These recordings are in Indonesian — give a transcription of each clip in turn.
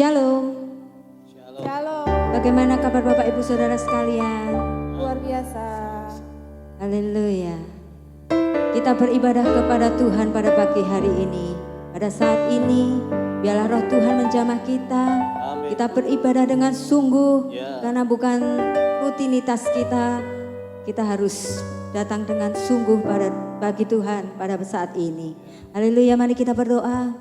Shalom. Shalom. Bagaimana kabar Bapak Ibu Saudara sekalian? Luar biasa. Haleluya. Kita beribadah kepada Tuhan pada pagi hari ini. Pada saat ini, biarlah roh Tuhan menjamah kita. Amin. Kita beribadah dengan sungguh, Ya. karena bukan rutinitas kita. Kita harus datang dengan sungguh bagi Tuhan pada saat ini. Haleluya, mari kita berdoa.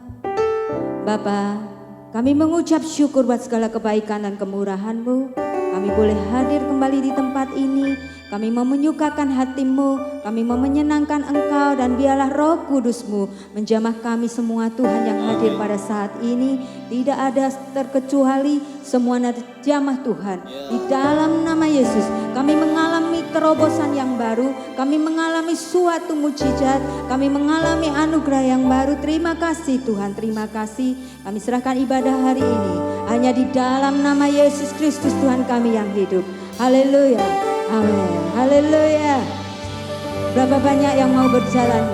Bapa, kami mengucap syukur buat segala kebaikan dan kemurahan-Mu. Kami boleh hadir kembali di tempat ini. Kami mau menyukakan hati-Mu, kami mau menyenangkan Engkau, dan biarlah Roh Kudus-Mu menjamah kami semua Tuhan yang hadir pada saat ini. Tidak ada terkecuali, semua jamah Tuhan. Di dalam nama Yesus kami mengalami terobosan yang baru, kami mengalami suatu mujizat, kami mengalami anugerah yang baru. Terima kasih Tuhan, terima kasih. Kami serahkan ibadah hari ini hanya di dalam nama Yesus Kristus Tuhan kami yang hidup. Haleluya. Amin. Haleluya. Berapa banyak yang mau berjalan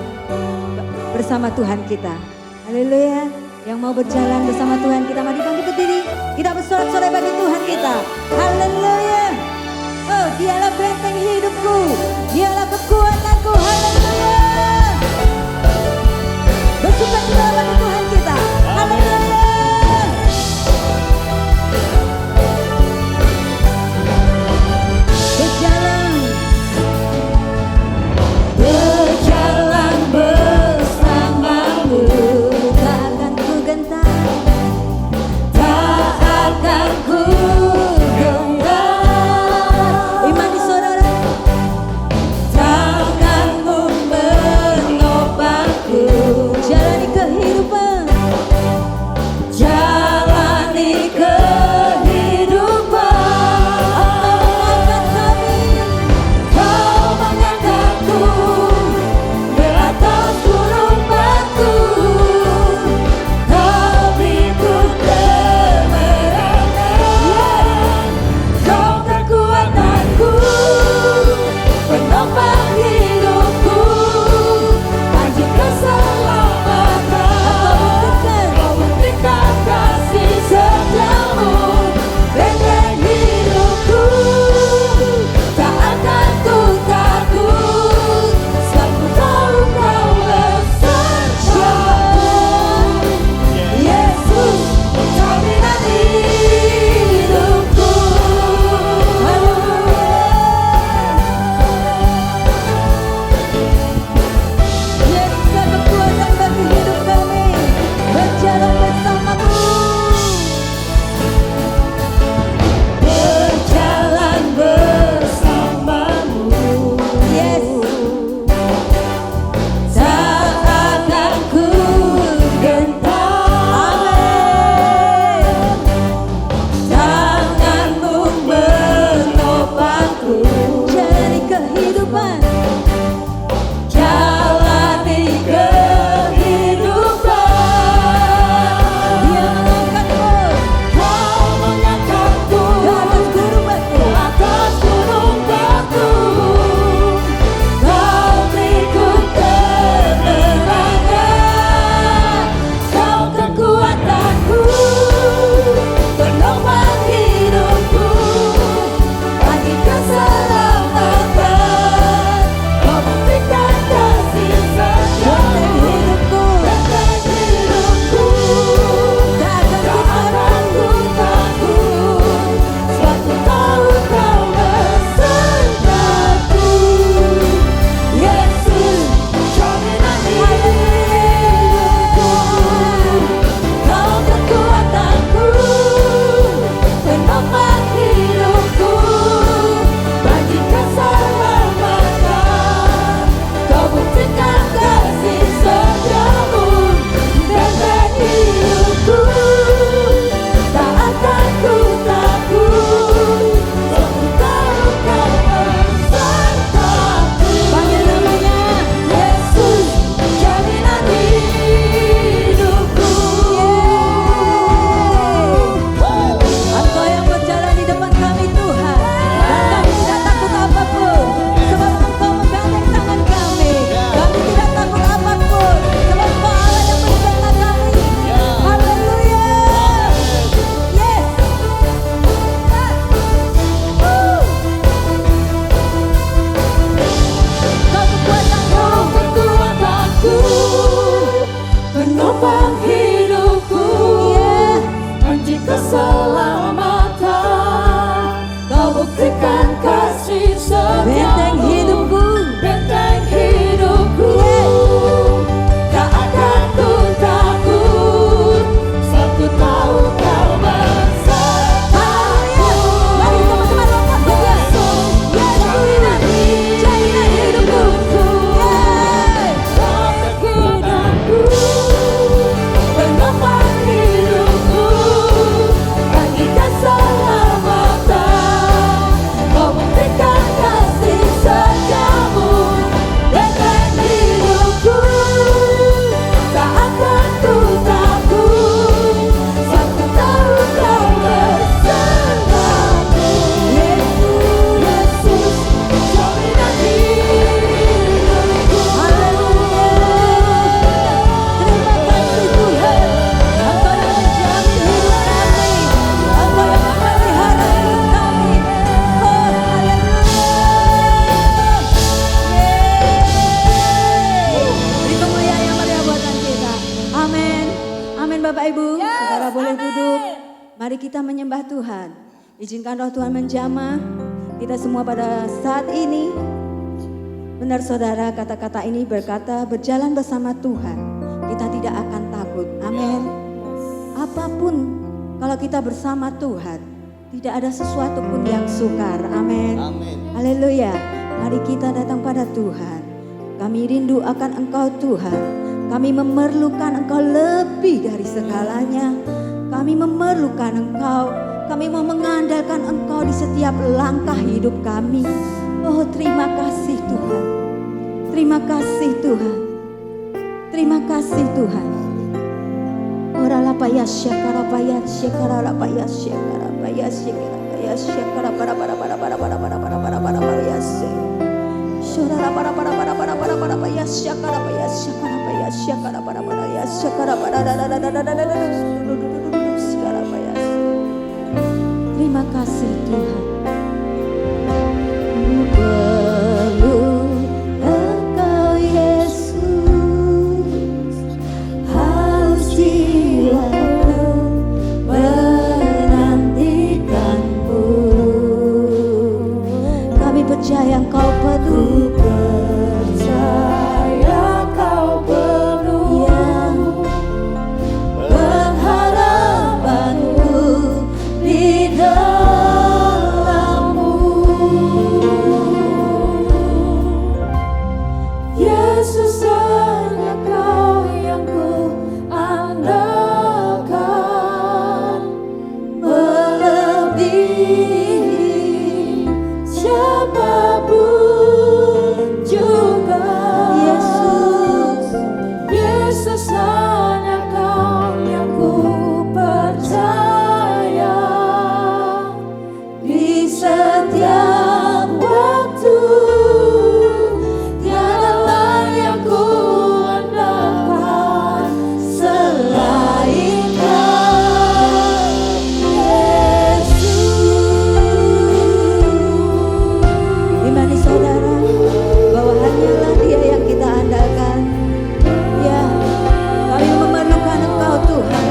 bersama Tuhan kita? Haleluya. Yang mau berjalan bersama Tuhan kita, mari bangkit berdiri. Kita bersorak-sorai bagi Tuhan kita. Haleluya. Oh, dialah benteng hidupku. Dialah kekuatanku. Haleluya. Bersukacita bagi Tuhan kita. Haleluya. Berjalan bersamamu, tak akan ku gentar, tak akan ku gentar. Iman di saudara Mari kita menyembah Tuhan. Izinkan roh Tuhan menjamah kita semua pada saat ini. Benar saudara, kata-kata ini berkata berjalan bersama Tuhan, kita tidak akan takut. Amin. Apapun kalau kita bersama Tuhan, tidak ada sesuatu pun yang sukar. Amin. Haleluya. Mari kita datang pada Tuhan. Kami rindu akan Engkau Tuhan. Kami memerlukan Engkau lebih dari segalanya. Kami memerlukan Engkau. Kami mau mengandalkan Engkau di setiap langkah hidup kami. Oh, terima kasih Tuhan. Terima kasih Tuhan. Terima kasih Tuhan. Ora la paya syakara paya syakara la paya syakara paya syakara paya syakara para paya syakara para paya syakara paya syakara paya syakara para ya syakara para syakara paya. Terima kasih Tuhan. Perlu Engkau Yesus, haus jiwaku menantikanmu. Kami percaya Engkau penuh, percaya Kau penuh pengharapanku di dalam-Mu. Yesus, hanya Kau yang ku andalkan, melebihi siapapun juga. Yesus, hanya Kau yang ku percaya di setiap waktu. Tiada lain yang ku andalkan selain Kau, Yesus. Imani saudara bahwa hanyalah Dia yang kita andalkan. Ya, kami memerlukan Engkau Tuhan.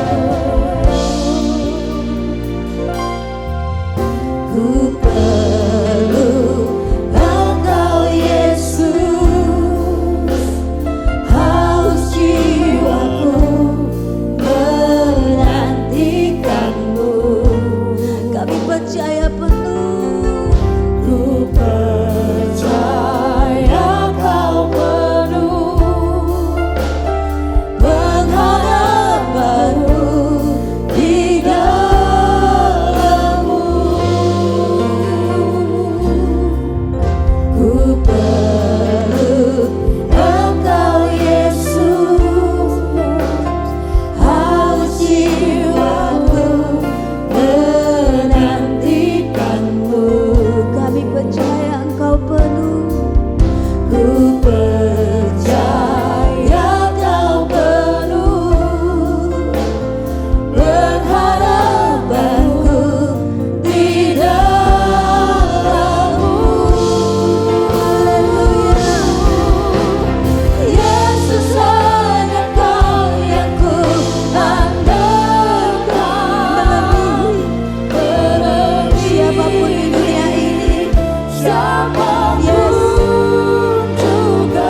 Ku perlu Engkau Yesus, haus jiwaku menantikanmu. Kami percaya penuh, ku percaya Kau penuh pengharapanku di dalam-Mu. Ku perlu Engkau Yesus, haus jiwaku menantikanmu. Kami percaya Engkau penuh, ku percaya Kau penuh pengharapanku di dalam-Mu. Haleluya. Yesus, hanya Kau yang ku andalkan, melebihi siapapun di dunia ini. Siapapun juga.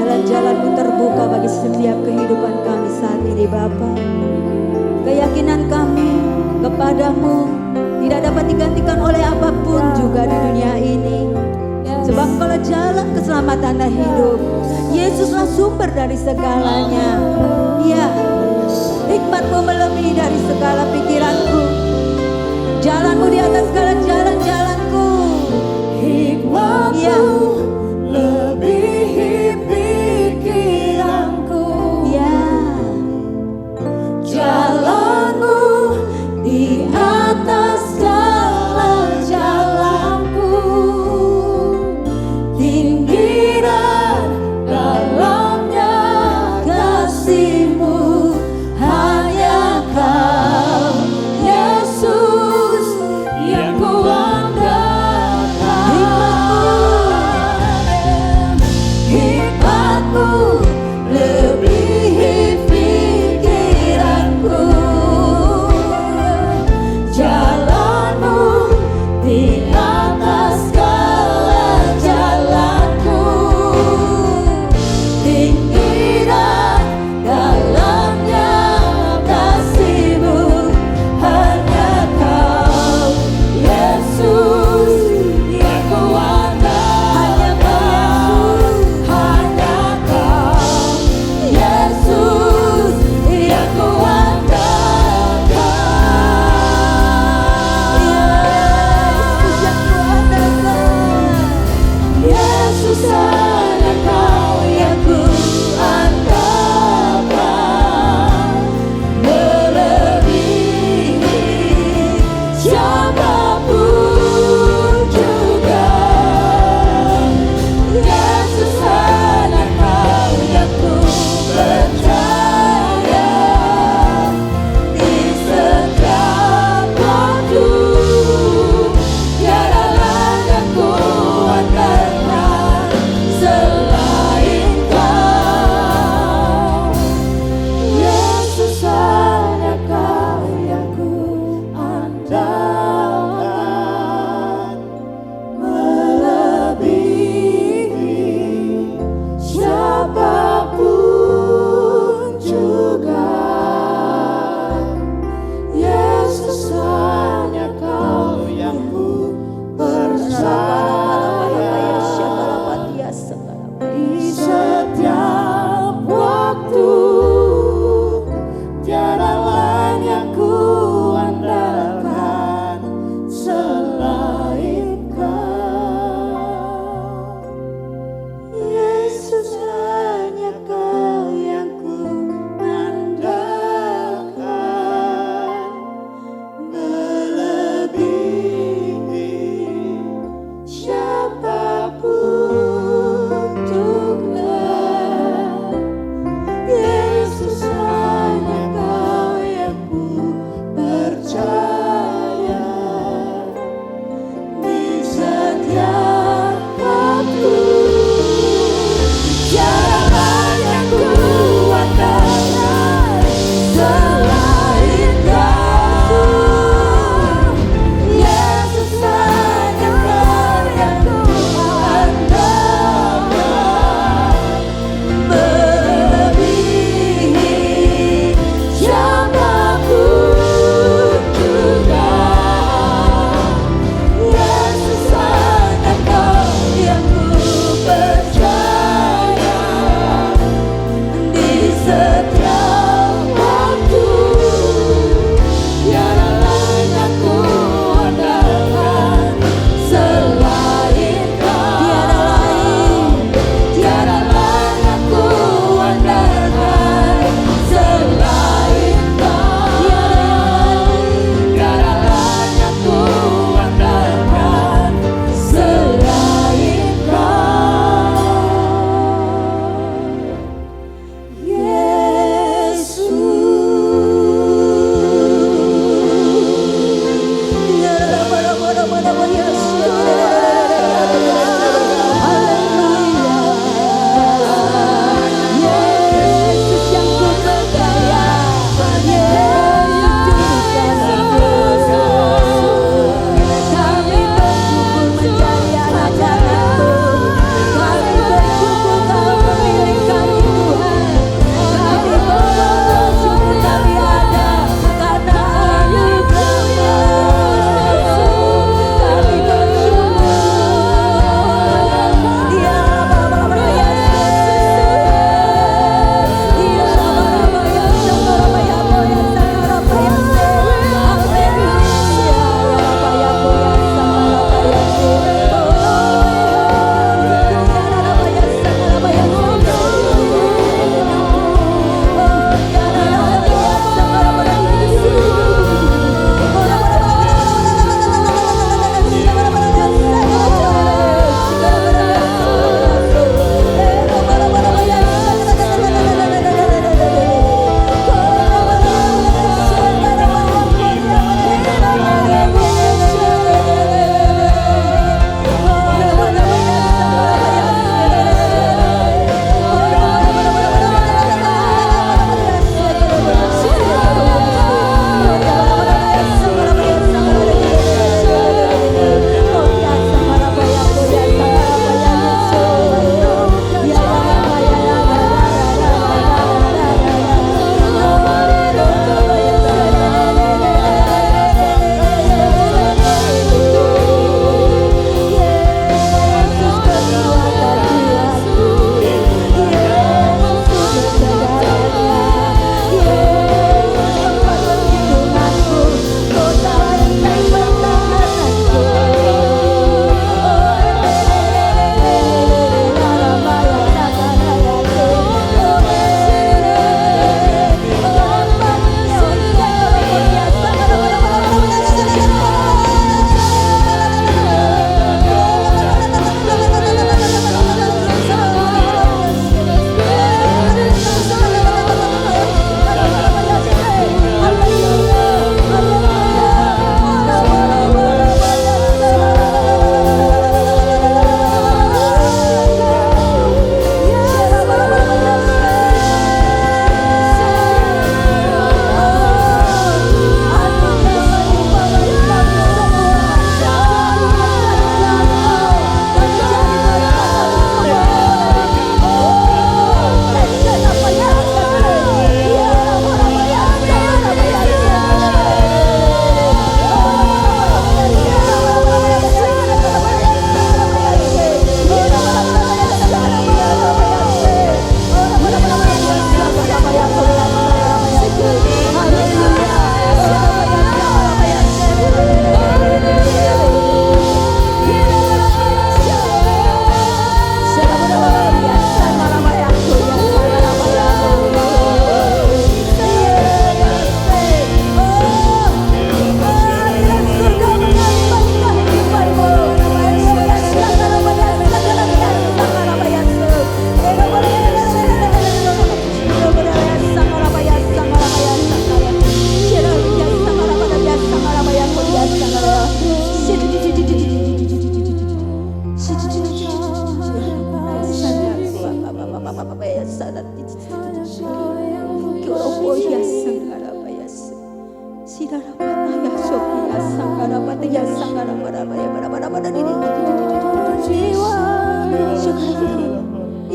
jalan-jalan-Mu terbuka bagi setiap kehidupan kami saat ini Bapa. Keyakinan kami kepadamu tidak dapat digantikan oleh apapun juga di dunia ini. Sebab kalau jalan keselamatan dan hidup, Yesuslah sumber dari segalanya. Ya, hikmat-Mu melebihi dari segala pikiranku. Jalan-Mu di atas segala jalan-jalanku. Hikmat-Mu Ya, lebihi pikiranku. ya, Jalan-Mu di atas jalan-jalanku. Tinggi dan dalamnya kasih-Mu, hanya Kau Yesus yang ku andalkan.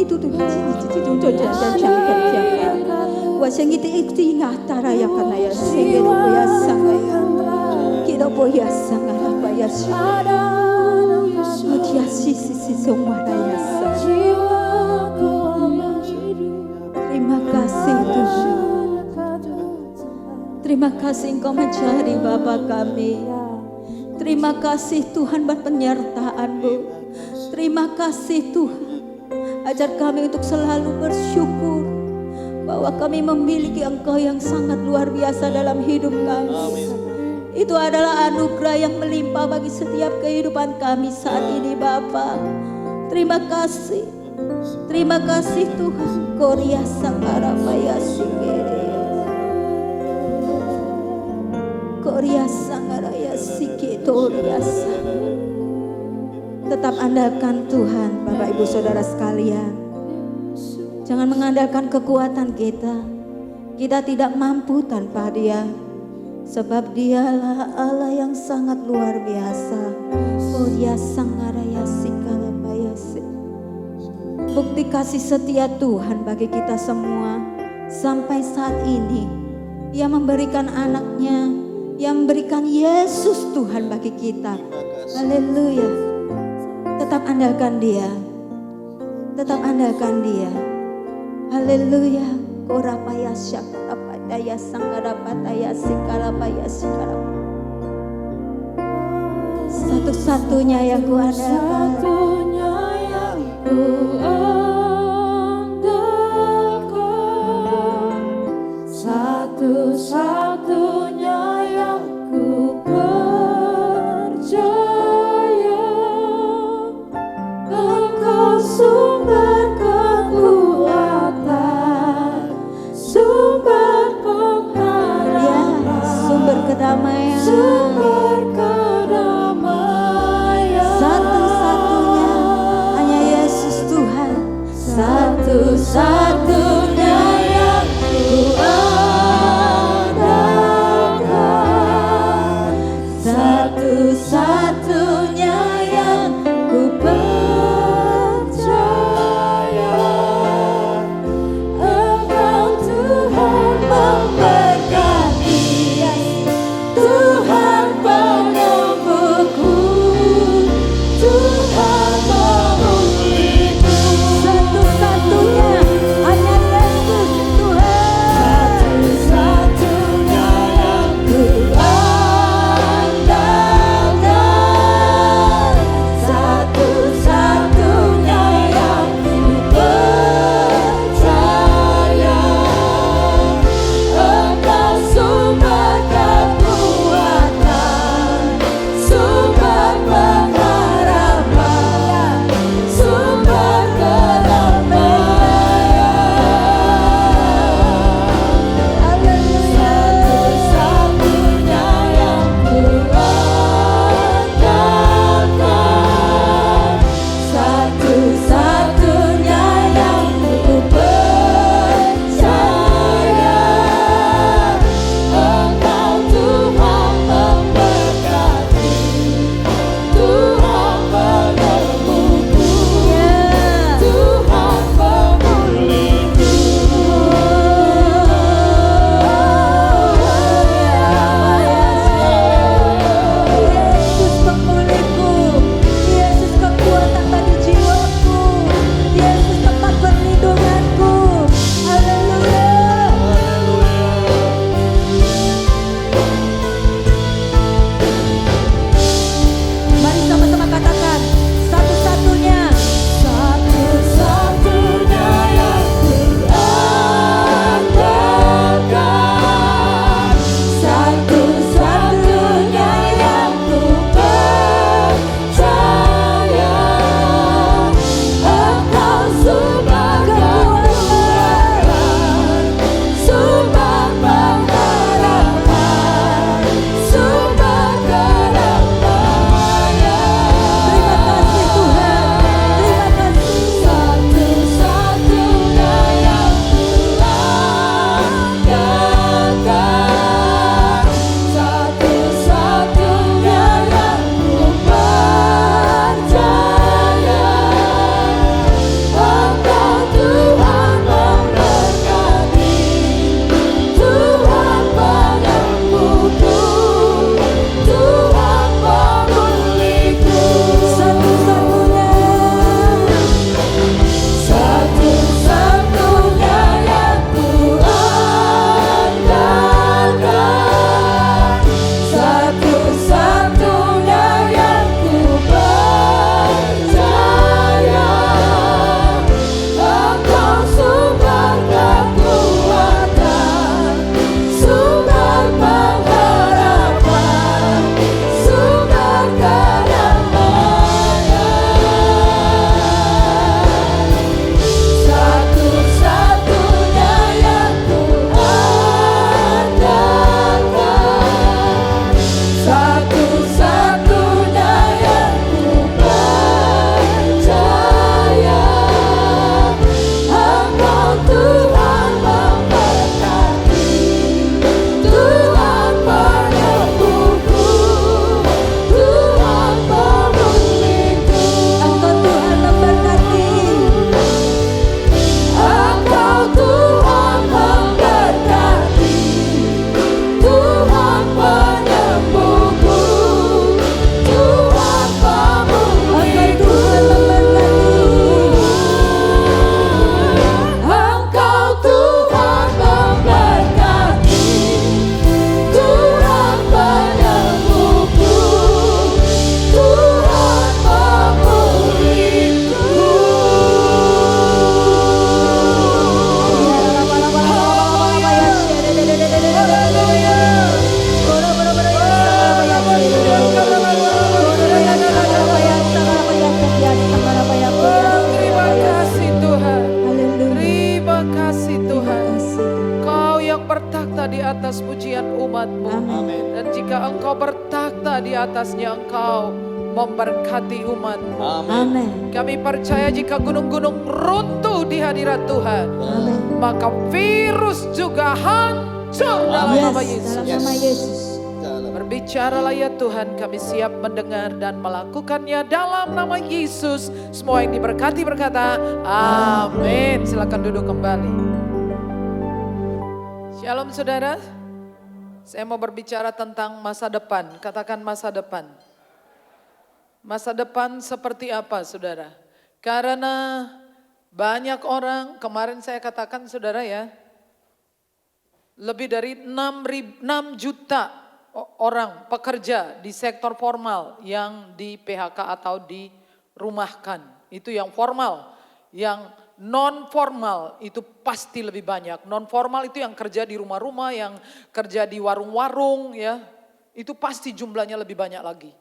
itu tuh wasengite iktina taraya kana ya sengero ya sangaya kira boya sangara baya mutia sisi somara ya. Terima kasih Tuhan. Terima kasih Engkau mencari Bapa kami. Terima kasih Tuhan buat penyertaan-Mu. Terima kasih Tuhan. Ajar kami untuk selalu bersyukur bahwa kami memiliki Engkau yang sangat luar biasa dalam hidup kami. Itu adalah anugerah yang melimpah bagi setiap kehidupan kami saat ini Bapa. Terima kasih. Terima kasih Tuhan. Korea Sangara Maya Sikere. Korea Sangara Ya Siketoria. Tetap andalkan Tuhan Bapak Ibu Saudara sekalian. Jangan mengandalkan kekuatan kita. Kita tidak mampu tanpa Dia. Sebab Dialah Allah yang sangat luar biasa. Korea Sangara Ya Sikala Bayase. Bukti kasih setia Tuhan bagi kita semua sampai saat ini. Dia memberikan anaknya, yang memberikan Yesus Tuhan bagi kita. Haleluya. Tetap andalkan Dia. Tetap andalkan Dia. Haleluya. Korapaya syakarapaya sanggarapataya sikarapaya sikarap. Satu-satunya yang ku andalkan. Satu-satunya yang ku percaya, Engkau sumber kekuatan, sumber pengharapan, Sumber kedamaian. sumber kedamaian. Satu-satunya hanya Yesus Tuhan. bertakhta di atas pujian umat-Mu. Amin. Dan jika Engkau bertakhta di atasnya, Engkau memberkati umat-Mu. Amin. Kami percaya jika gunung-gunung runtuh di hadirat Tuhan, Amin. maka virus juga hancur dalam nama Yes, Yesus. dalam nama Yesus. Berbicaralah ya Tuhan, kami siap mendengar dan melakukannya dalam nama Yesus. Semua yang diberkati berkata, amin. Silakan duduk kembali. Shalom saudara. Saya mau berbicara tentang masa depan. Katakan masa depan. Masa depan seperti apa saudara? Karena banyak orang, kemarin saya katakan saudara ya, lebih dari 6 juta orang pekerja di sektor formal yang di PHK atau dirumahkan. Itu yang formal. Yang non formal itu pasti lebih banyak. Non formal itu yang kerja di rumah-rumah, yang kerja di warung-warung ya. Itu pasti jumlahnya lebih banyak lagi.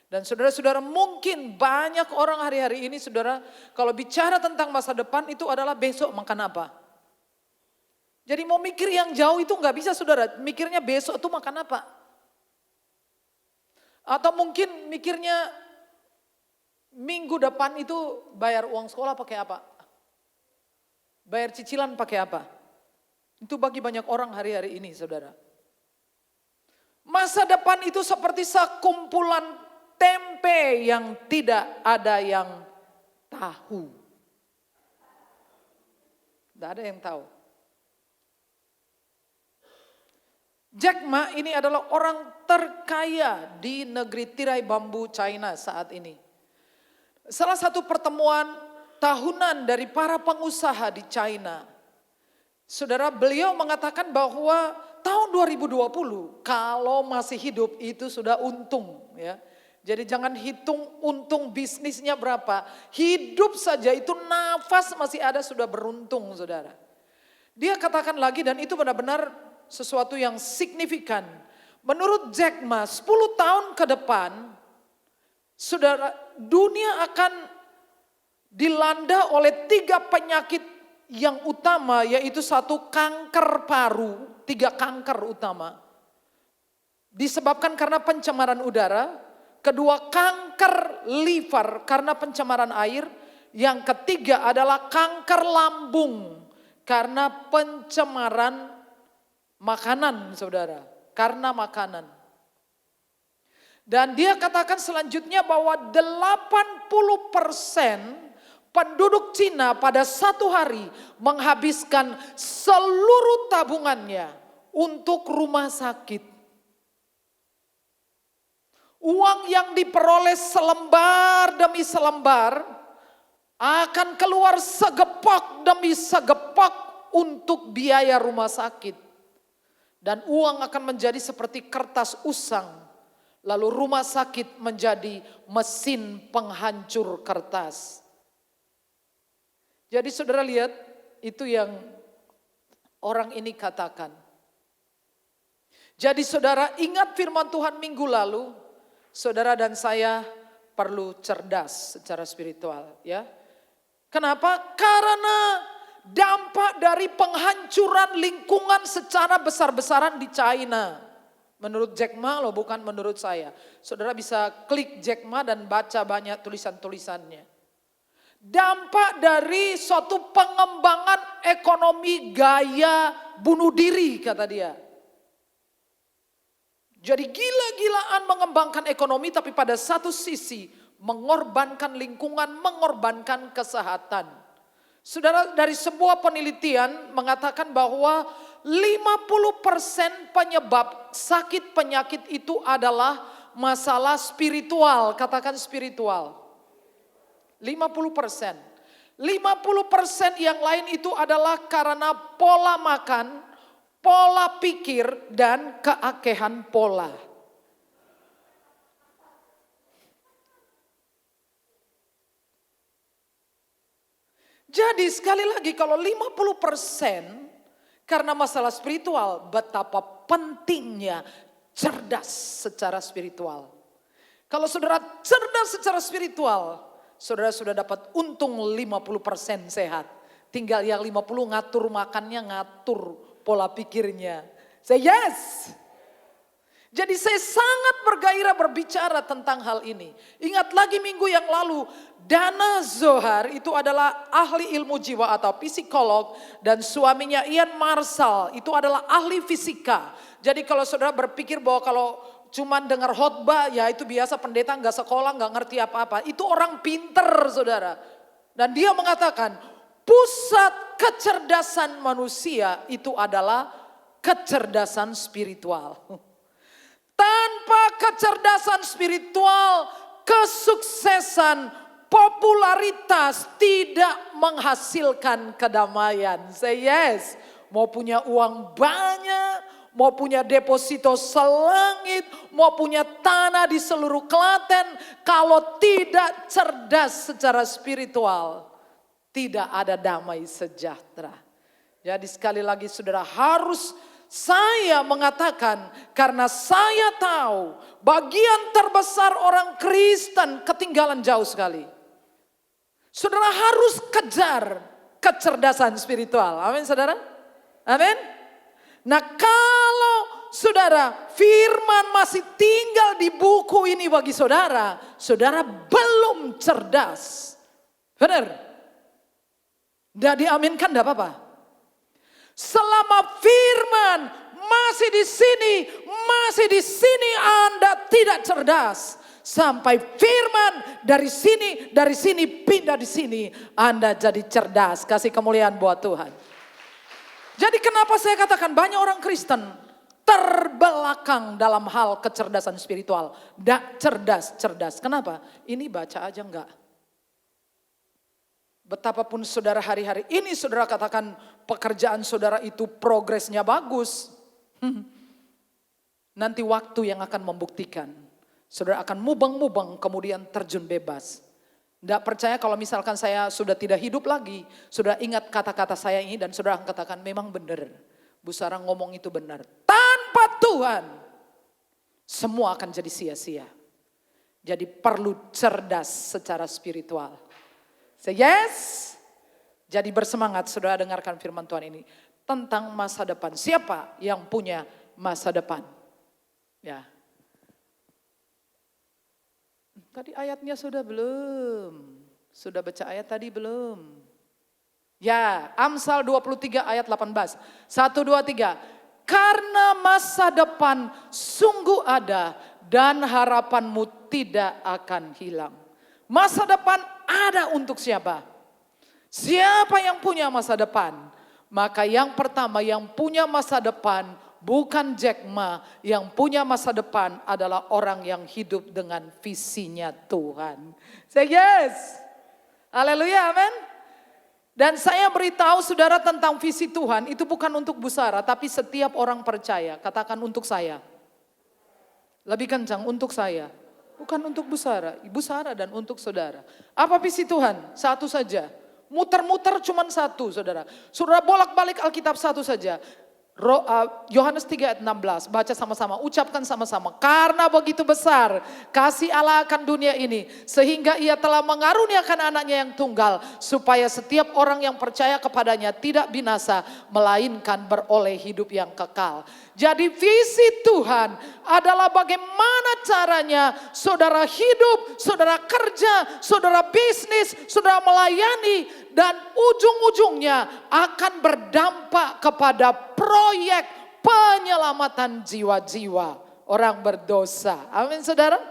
Dan saudara-saudara, mungkin banyak orang hari-hari ini saudara, kalau bicara tentang masa depan itu adalah besok makan apa. Jadi mau mikir yang jauh itu nggak bisa saudara, mikirnya besok itu makan apa. Atau mungkin mikirnya minggu depan itu bayar uang sekolah pakai apa. Bayar cicilan pakai apa. Itu bagi banyak orang hari-hari ini saudara. Masa depan itu seperti sekumpulan tempe yang tidak ada yang tahu. Tidak ada yang tahu. Jack Ma ini adalah orang terkaya di negeri tirai bambu China saat ini. Salah satu pertemuan tahunan dari para pengusaha di China. Saudara, beliau mengatakan bahwa tahun 2020 kalau masih hidup itu sudah untung ya. Jadi jangan hitung untung bisnisnya berapa. Hidup saja itu nafas masih ada sudah beruntung saudara. Dia katakan lagi dan itu benar-benar sesuatu yang signifikan. Menurut Jack Ma 10 tahun ke depan saudara, dunia akan dilanda oleh 3 penyakit yang utama, yaitu 1 kanker paru, 3 kanker utama. Disebabkan karena pencemaran udara. Kedua, kanker liver karena pencemaran air. Yang ketiga adalah kanker lambung karena pencemaran makanan, saudara. Karena makanan. Dan dia katakan selanjutnya bahwa 80% penduduk Cina pada satu hari menghabiskan seluruh tabungannya untuk rumah sakit. Uang yang diperoleh selembar demi selembar akan keluar segepok demi segepok untuk biaya rumah sakit. Dan uang akan menjadi seperti kertas usang. Lalu rumah sakit menjadi mesin penghancur kertas. Jadi saudara lihat, itu yang orang ini katakan. Jadi saudara ingat firman Tuhan minggu lalu. Saudara dan saya perlu cerdas secara spiritual ya. Kenapa? Karena dampak dari penghancuran lingkungan secara besar-besaran di China. Menurut Jack Ma loh, bukan menurut saya. Saudara bisa klik Jack Ma dan baca banyak tulisan-tulisannya. Dampak dari suatu pengembangan ekonomi gaya bunuh diri kata dia. Jadi gila-gilaan mengembangkan ekonomi tapi pada satu sisi mengorbankan lingkungan, mengorbankan kesehatan. Saudara, dari sebuah penelitian mengatakan bahwa 50% penyebab sakit penyakit itu adalah masalah spiritual, katakan spiritual. 50%. 50% yang lain itu adalah karena pola makan, pola pikir dan keakehan pola. Jadi sekali lagi kalau 50% karena masalah spiritual, betapa pentingnya cerdas secara spiritual. Kalau saudara cerdas secara spiritual, saudara sudah dapat untung 50% sehat. Tinggal yang 50 ngatur makannya, ngatur pola pikirnya. Say yes. Jadi saya sangat bergairah berbicara tentang hal ini. Ingat lagi minggu yang lalu, Dana Zohar itu adalah ahli ilmu jiwa atau psikolog. Dan suaminya Ian Marshall itu adalah ahli fisika. Jadi kalau saudara berpikir bahwa kalau cuman dengar khotbah, ya itu biasa pendeta nggak sekolah, nggak ngerti apa-apa. Itu orang pinter saudara. Dan dia mengatakan pusat kecerdasan manusia itu adalah kecerdasan spiritual. Tanpa kecerdasan spiritual, kesuksesan, popularitas tidak menghasilkan kedamaian. Say yes. Mau punya uang banyak, mau punya deposito selangit, mau punya tanah di seluruh Klaten, kalau tidak cerdas secara spiritual, tidak ada damai sejahtera. Jadi sekali lagi saudara harus saya mengatakan karena saya tahu bagian terbesar orang Kristen ketinggalan jauh sekali. Saudara harus kejar kecerdasan spiritual. Amin saudara? Amin. Nah kalau saudara firman masih tinggal di buku ini bagi saudara, saudara belum cerdas. Benar? Tidak diaminkan tidak apa-apa. Selama firman masih di sini Anda tidak cerdas. Sampai firman dari sini pindah di sini, Anda jadi cerdas. Kasih kemuliaan buat Tuhan. Jadi kenapa saya katakan banyak orang Kristen terbelakang dalam hal kecerdasan spiritual. Tidak cerdas. Kenapa? Ini baca aja enggak. Betapapun saudara hari-hari ini saudara katakan pekerjaan saudara itu progresnya bagus. Nanti waktu yang akan membuktikan. Saudara akan mubeng-mubeng kemudian terjun bebas. Tidak percaya kalau misalkan saya sudah tidak hidup lagi. Saudara ingat kata-kata saya ini dan saudara akan katakan memang benar. Bu Sarah ngomong itu benar. Tanpa Tuhan semua akan jadi sia-sia. Jadi perlu cerdas secara spiritual. Say yes. Jadi bersemangat saudara dengarkan firman Tuhan ini. Tentang masa depan. Siapa yang punya masa depan? Ya. Tadi ayatnya sudah belum? Sudah baca ayat tadi belum? Ya, Amsal 23 ayat 18. 1, 2, 3. Karena masa depan sungguh ada dan harapanmu tidak akan hilang. Masa depan ada untuk siapa? Siapa yang punya masa depan? Maka yang pertama yang punya masa depan bukan Jack Ma. Yang punya masa depan adalah orang yang hidup dengan visinya Tuhan. Say yes. Haleluya, amin. Dan saya beritahu saudara tentang visi Tuhan. Itu bukan untuk Bu Sarah, tapi setiap orang percaya. Katakan untuk saya. Lebih kencang, untuk saya. Bukan untuk Bu Sarah, Ibu Sarah dan untuk saudara. Apa visi Tuhan? Satu saja. Muter-muter cuma satu saudara. Saudara bolak-balik Alkitab satu saja. Yohanes 3 ayat 16, baca sama-sama, ucapkan sama-sama. Karena begitu besar kasih Allah akan dunia ini, sehingga ia telah mengaruniakan anaknya yang tunggal, supaya setiap orang yang percaya kepadanya tidak binasa, melainkan beroleh hidup yang kekal. Jadi visi Tuhan adalah bagaimana caranya saudara hidup, saudara kerja, saudara bisnis, saudara melayani, dan ujung-ujungnya akan berdampak kepada proyek penyelamatan jiwa-jiwa orang berdosa. Amin saudara.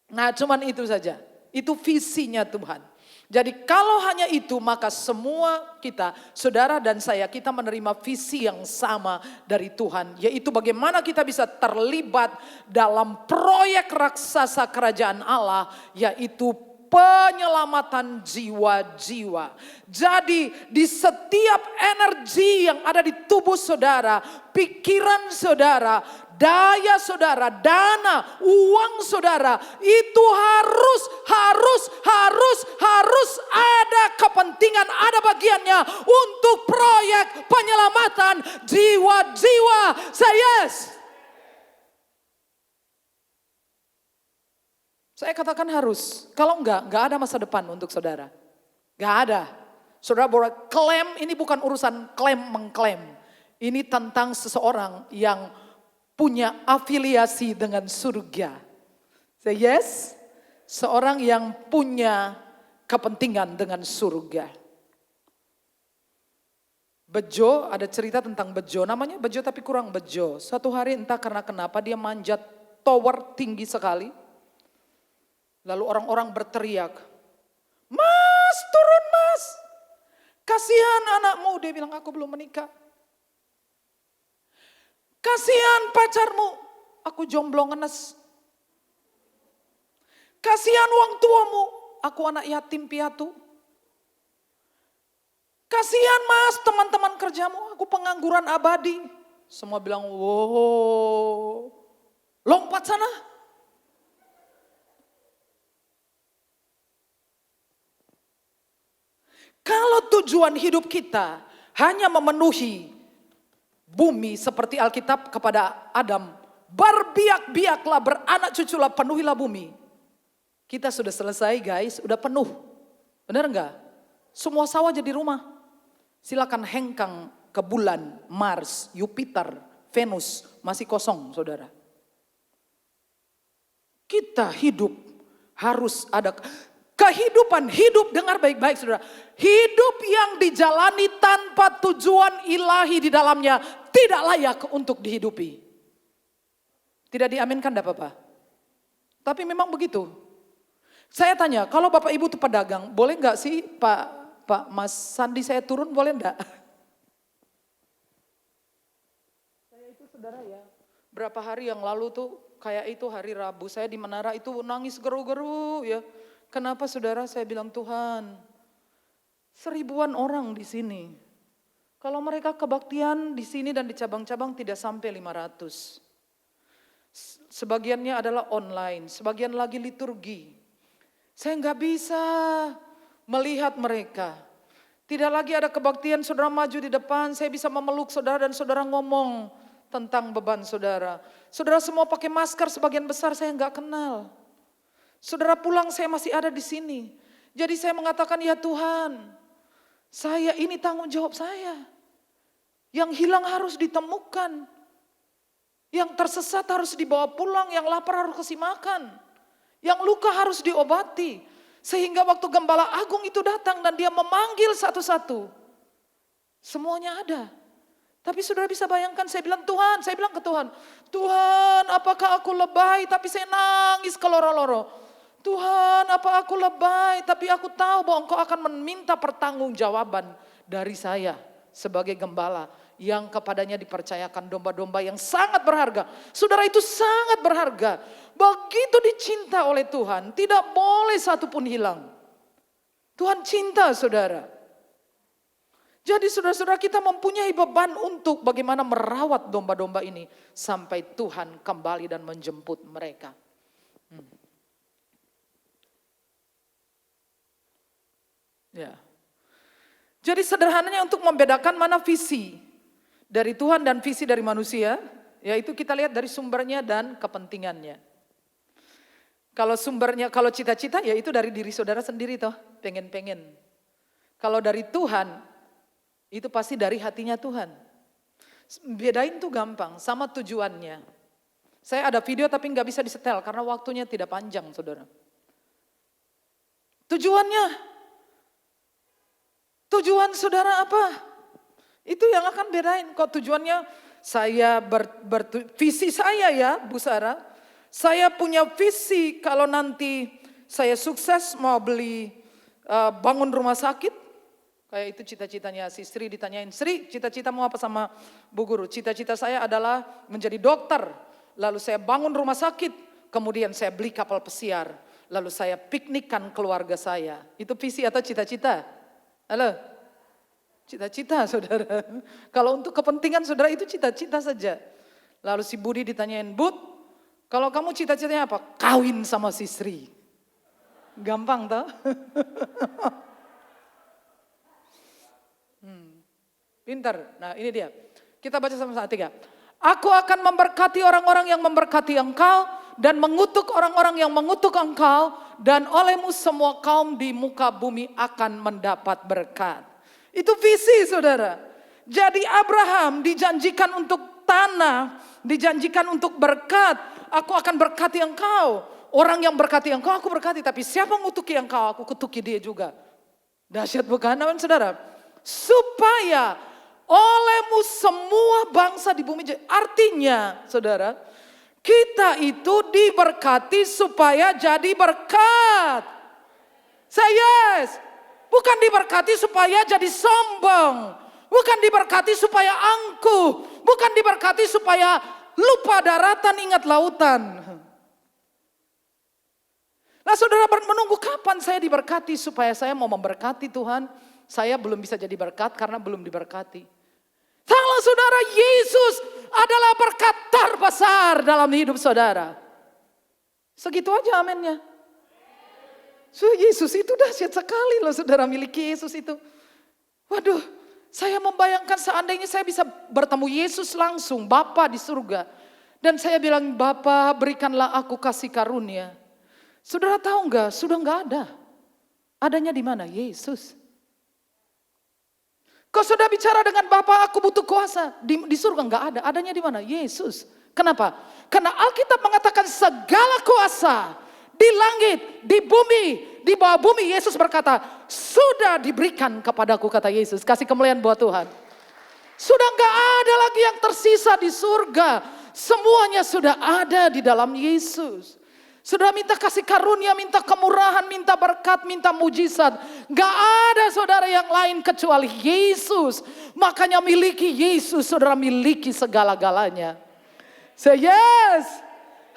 Nah cuman itu saja. Itu visinya Tuhan. Jadi kalau hanya itu maka semua kita, saudara dan saya, kita menerima visi yang sama dari Tuhan. Yaitu bagaimana kita bisa terlibat dalam proyek raksasa kerajaan Allah, yaitu penyelamatan jiwa-jiwa. Jadi di setiap energi yang ada di tubuh saudara, pikiran saudara, daya saudara, dana, uang saudara, itu harus ada kepentingan, ada bagiannya untuk proyek penyelamatan jiwa-jiwa. Say yes. Saya katakan harus. Kalau enggak ada masa depan untuk saudara. Enggak ada. Saudara boleh klaim, ini bukan urusan klaim mengklaim. Ini tentang seseorang yang punya afiliasi dengan surga. Say yes. Seorang yang punya kepentingan dengan surga. Bejo, ada cerita tentang Bejo, namanya Bejo tapi kurang Bejo. Suatu hari entah karena kenapa dia manjat tower tinggi sekali. Lalu orang-orang berteriak, "Mas, turun mas. Kasihan anakmu." Dia bilang, "Aku belum menikah." "Kasihan pacarmu." "Aku jomblo ngenes." "Kasihan uang tuamu." "Aku anak yatim piatu." "Kasihan mas teman-teman kerjamu." "Aku pengangguran abadi." Semua bilang, "Wow, lompat sana." Kalau tujuan hidup kita hanya memenuhi bumi seperti Alkitab kepada Adam, berbiak-biaklah, beranak cuculah, penuhilah bumi. Kita sudah selesai guys, udah penuh. Benar enggak? Semua sawah jadi rumah. Silakan hengkang ke bulan, Mars, Jupiter, Venus, masih kosong saudara. Kita hidup harus ada kehidupan, hidup, dengar baik-baik saudara. Hidup yang dijalani tanpa tujuan ilahi di dalamnya tidak layak untuk dihidupi. Tidak diaminkan enggak apa-apa. Tapi memang begitu. Saya tanya, kalau Bapak Ibu itu pedagang, boleh enggak sih Pak Mas Sandi saya turun, boleh enggak? Saya itu saudara ya, berapa hari yang lalu tuh kayak itu hari Rabu, saya di Menara itu nangis geru-geru ya. Kenapa saudara? Saya bilang, Tuhan, 1000-an orang di sini. Kalau mereka kebaktian di sini dan di cabang-cabang tidak sampai 500. Sebagiannya adalah online, sebagian lagi liturgi. Saya nggak bisa melihat mereka. Tidak lagi ada kebaktian, saudara maju di depan, saya bisa memeluk saudara dan saudara ngomong tentang beban saudara. Saudara semua pakai masker, sebagian besar saya nggak kenal. Saudara pulang, saya masih ada di sini. Jadi saya mengatakan, ya Tuhan, saya ini tanggung jawab saya. Yang hilang harus ditemukan. Yang tersesat harus dibawa pulang, yang lapar harus kasih makan. Yang luka harus diobati. Sehingga waktu Gembala Agung itu datang dan dia memanggil satu-satu. Semuanya ada. Tapi saudara bisa bayangkan, saya bilang Tuhan, saya bilang ke Tuhan, Tuhan apakah aku lebay tapi saya nangis keloro-loro. Tuhan apa aku lebay tapi aku tahu bahwa Engkau akan meminta pertanggungjawaban dari saya sebagai gembala yang kepadanya dipercayakan domba-domba yang sangat berharga. Saudara itu sangat berharga. Begitu dicinta oleh Tuhan, tidak boleh satu pun hilang. Tuhan cinta saudara. Jadi saudara-saudara kita mempunyai beban untuk bagaimana merawat domba-domba ini sampai Tuhan kembali dan menjemput mereka. Ya. Jadi sederhananya untuk membedakan mana visi dari Tuhan dan visi dari manusia, yaitu kita lihat dari sumbernya dan kepentingannya. Kalau sumbernya, kalau cita-cita ya itu dari diri saudara sendiri toh, pengen-pengen. Kalau dari Tuhan, itu pasti dari hatinya Tuhan. Bedain tuh gampang, sama tujuannya. Saya ada video tapi nggak bisa disetel karena waktunya tidak panjang saudara. Tujuan saudara apa? Itu yang akan bedain. Kok tujuannya saya visi saya ya Bu Sarah. Saya punya visi kalau nanti saya sukses mau beli bangun rumah sakit. Kayak itu cita-citanya si Sri, ditanyain, Sri cita-cita mau apa sama Bu Guru? Cita-cita saya adalah menjadi dokter. Lalu saya bangun rumah sakit. Kemudian saya beli kapal pesiar. Lalu saya piknikkan keluarga saya. Itu visi atau cita-cita? Halo? Cita-cita saudara. Kalau untuk kepentingan saudara itu cita-cita saja. Lalu si Budi ditanyain, Bud, kalau kamu cita-citanya apa? Kawin sama si Sri. Gampang toh? Pintar. Nah ini dia. Kita baca sama-sama 3. Aku akan memberkati orang-orang yang memberkati engkau dan mengutuk orang-orang yang mengutuk engkau dan olehmu semua kaum di muka bumi akan mendapat berkat. Itu visi saudara. Jadi Abraham dijanjikan untuk tanah, dijanjikan untuk berkat. Aku akan berkati engkau. Orang yang berkati engkau aku berkati, tapi siapa mengutuki engkau aku kutuki dia juga. Dahsyat bukan, amin saudara? Supaya olehmu semua bangsa di bumi. Artinya saudara, kita itu diberkati supaya jadi berkat. Yes, bukan diberkati supaya jadi sombong. Bukan diberkati supaya angkuh. Bukan diberkati supaya lupa daratan ingat lautan. Nah saudara menunggu kapan saya diberkati supaya saya mau memberkati Tuhan. Saya belum bisa jadi berkat karena belum diberkati. Salah saudara, Yesus adalah berkat terbesar dalam hidup saudara. Segitu aja amennya. So, Yesus itu dahsyat sekali loh saudara, miliki Yesus itu. Waduh, saya membayangkan seandainya saya bisa bertemu Yesus langsung, Bapa di surga. Dan saya bilang, Bapa berikanlah aku kasih karunia. Saudara tahu enggak, sudah enggak ada. Adanya di mana? Yesus. Kau sudah bicara dengan Bapa, aku butuh kuasa. Di surga enggak ada, adanya di mana? Yesus. Kenapa? Karena Alkitab mengatakan segala kuasa di langit, di bumi, di bawah bumi. Yesus berkata, sudah diberikan kepadaku, kata Yesus. Kasih kemuliaan buat Tuhan. Sudah enggak ada lagi yang tersisa di surga. Semuanya sudah ada di dalam Yesus. Sudah minta kasih karunia, minta kemurahan, minta berkat, minta mujizat. Gak ada saudara yang lain kecuali Yesus. Makanya miliki Yesus, saudara miliki segala-galanya. Say yes.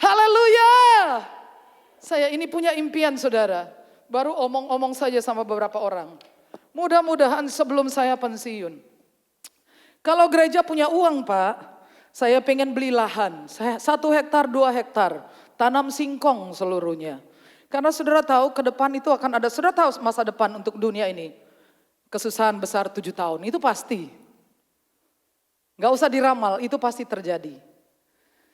Haleluya. Saya ini punya impian saudara. Baru omong-omong saja sama beberapa orang. Mudah-mudahan sebelum saya pensiun. Kalau gereja punya uang Pak, saya pengen beli lahan. 1 hektar, 2 hektar. Tanam singkong seluruhnya. Karena saudara tahu ke depan itu akan ada, saudara tahu masa depan untuk dunia ini. Kesusahan besar 7 tahun, itu pasti. Gak usah diramal, itu pasti terjadi.